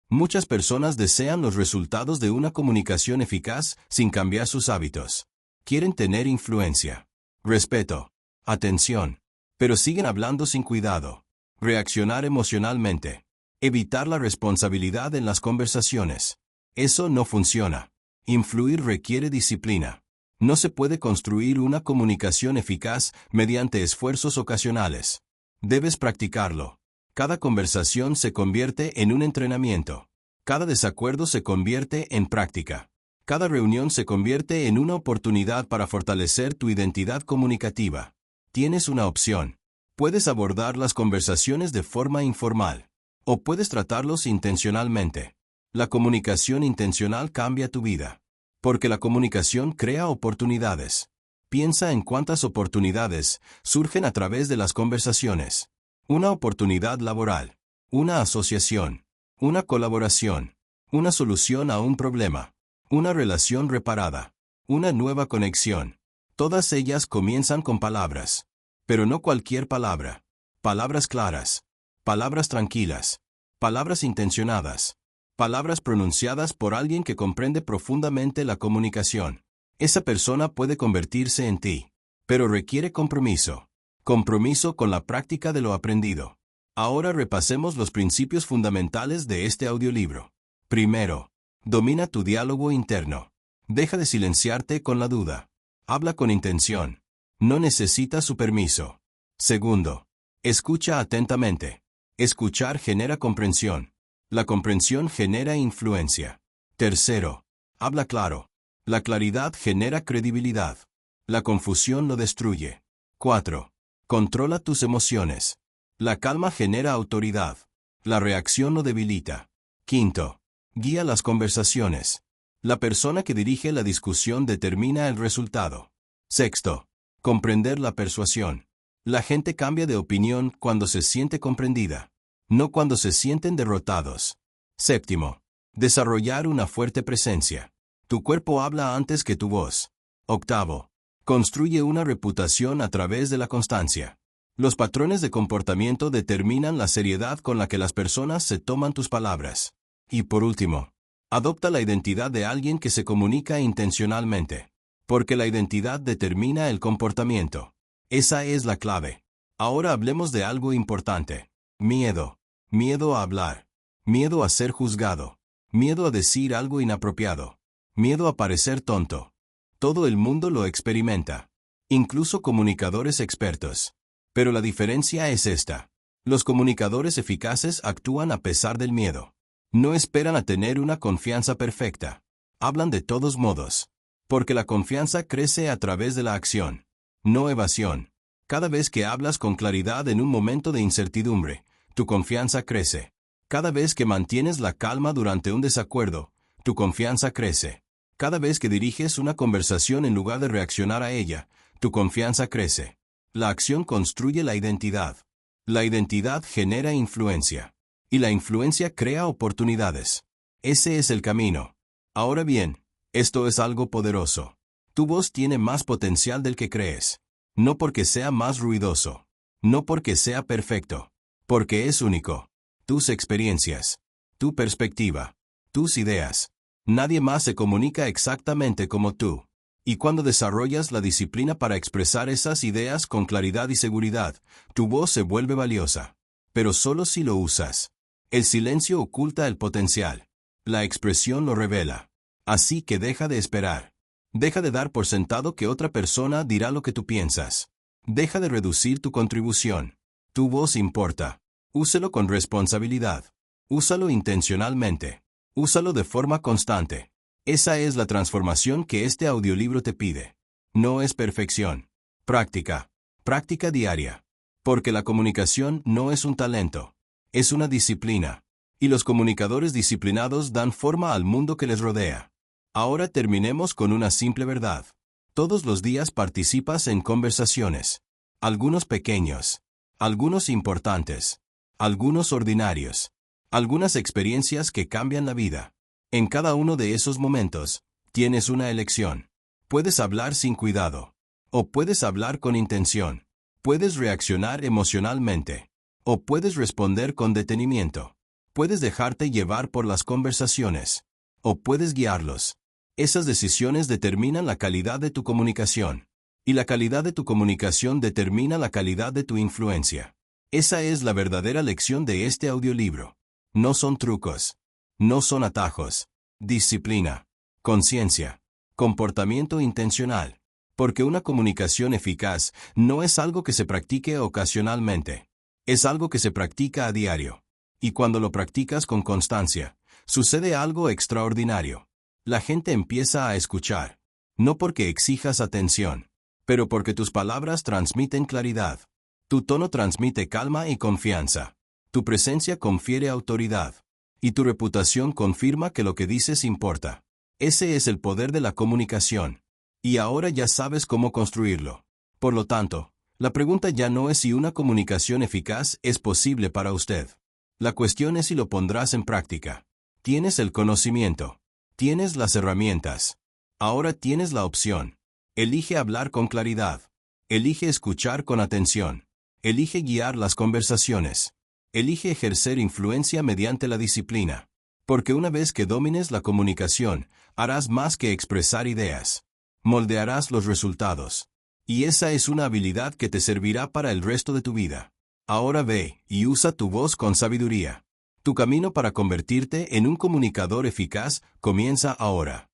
Muchas personas desean los resultados de una comunicación eficaz sin cambiar sus hábitos. Quieren tener influencia, respeto, atención, pero siguen hablando sin cuidado. Reaccionar emocionalmente. Evitar la responsabilidad en las conversaciones. Eso no funciona. Influir requiere disciplina. No se puede construir una comunicación eficaz mediante esfuerzos ocasionales. Debes practicarlo. Cada conversación se convierte en un entrenamiento. Cada desacuerdo se convierte en práctica. Cada reunión se convierte en una oportunidad para fortalecer tu identidad comunicativa. Tienes una opción. Puedes abordar las conversaciones de forma informal, o puedes tratarlos intencionalmente. La comunicación intencional cambia tu vida, porque la comunicación crea oportunidades. Piensa en cuántas oportunidades surgen a través de las conversaciones. Una oportunidad laboral, una asociación, una colaboración, una solución a un problema, una relación reparada, una nueva conexión. Todas ellas comienzan con palabras. Pero no cualquier palabra. Palabras claras. Palabras tranquilas. Palabras intencionadas. Palabras pronunciadas por alguien que comprende profundamente la comunicación. Esa persona puede convertirse en ti. Pero requiere compromiso. Compromiso con la práctica de lo aprendido. Ahora repasemos los principios fundamentales de este audiolibro. Primero, domina tu diálogo interno. Deja de silenciarte con la duda. Habla con intención. No necesita su permiso. Segundo, escucha atentamente. Escuchar genera comprensión. La comprensión genera influencia. Tercero, habla claro. La claridad genera credibilidad. La confusión lo destruye. 4. Controla tus emociones. La calma genera autoridad. La reacción lo debilita. Quinto, guía las conversaciones. La persona que dirige la discusión determina el resultado. Sexto, comprender la persuasión. La gente cambia de opinión cuando se siente comprendida, no cuando se sienten derrotados. Séptimo, desarrollar una fuerte presencia. Tu cuerpo habla antes que tu voz. Octavo, construye una reputación a través de la constancia. Los patrones de comportamiento determinan la seriedad con la que las personas se toman tus palabras. Y por último, adopta la identidad de alguien que se comunica intencionalmente. Porque la identidad determina el comportamiento. Esa es la clave. Ahora hablemos de algo importante. Miedo. Miedo a hablar. Miedo a ser juzgado. Miedo a decir algo inapropiado. Miedo a parecer tonto. Todo el mundo lo experimenta. Incluso comunicadores expertos. Pero la diferencia es esta. Los comunicadores eficaces actúan a pesar del miedo. No esperan a tener una confianza perfecta. Hablan de todos modos. Porque la confianza crece a través de la acción, no evasión. Cada vez que hablas con claridad en un momento de incertidumbre, tu confianza crece. Cada vez que mantienes la calma durante un desacuerdo, tu confianza crece. Cada vez que diriges una conversación en lugar de reaccionar a ella, tu confianza crece. La acción construye la identidad. La identidad genera influencia. Y la influencia crea oportunidades. Ese es el camino. Ahora bien, esto es algo poderoso. Tu voz tiene más potencial del que crees. No porque sea más ruidoso. No porque sea perfecto. Porque es único. Tus experiencias. Tu perspectiva. Tus ideas. Nadie más se comunica exactamente como tú. Y cuando desarrollas la disciplina para expresar esas ideas con claridad y seguridad, tu voz se vuelve valiosa. Pero solo si lo usas. El silencio oculta el potencial. La expresión lo revela. Así que deja de esperar. Deja de dar por sentado que otra persona dirá lo que tú piensas. Deja de reducir tu contribución. Tu voz importa. Úselo con responsabilidad. Úsalo intencionalmente. Úsalo de forma constante. Esa es la transformación que este audiolibro te pide. No es perfección. Práctica. Práctica diaria. Porque la comunicación no es un talento. Es una disciplina. Y los comunicadores disciplinados dan forma al mundo que les rodea. Ahora terminemos con una simple verdad. Todos los días participas en conversaciones. Algunos pequeños. Algunos importantes. Algunos ordinarios. Algunas experiencias que cambian la vida. En cada uno de esos momentos, tienes una elección. Puedes hablar sin cuidado. O puedes hablar con intención. Puedes reaccionar emocionalmente. O puedes responder con detenimiento. Puedes dejarte llevar por las conversaciones. O puedes guiarlos. Esas decisiones determinan la calidad de tu comunicación. Y la calidad de tu comunicación determina la calidad de tu influencia. Esa es la verdadera lección de este audiolibro. No son trucos. No son atajos. Disciplina. Conciencia. Comportamiento intencional. Porque una comunicación eficaz no es algo que se practique ocasionalmente. Es algo que se practica a diario. Y cuando lo practicas con constancia, sucede algo extraordinario. La gente empieza a escuchar. No porque exijas atención, pero porque tus palabras transmiten claridad. Tu tono transmite calma y confianza. Tu presencia confiere autoridad. Y tu reputación confirma que lo que dices importa. Ese es el poder de la comunicación. Y ahora ya sabes cómo construirlo. Por lo tanto, la pregunta ya no es si una comunicación eficaz es posible para usted. La cuestión es si lo pondrás en práctica. Tienes el conocimiento. Tienes las herramientas. Ahora tienes la opción. Elige hablar con claridad. Elige escuchar con atención. Elige guiar las conversaciones. Elige ejercer influencia mediante la disciplina. Porque una vez que domines la comunicación, harás más que expresar ideas. Moldearás los resultados. Y esa es una habilidad que te servirá para el resto de tu vida. Ahora ve y usa tu voz con sabiduría. Tu camino para convertirte en un comunicador eficaz comienza ahora.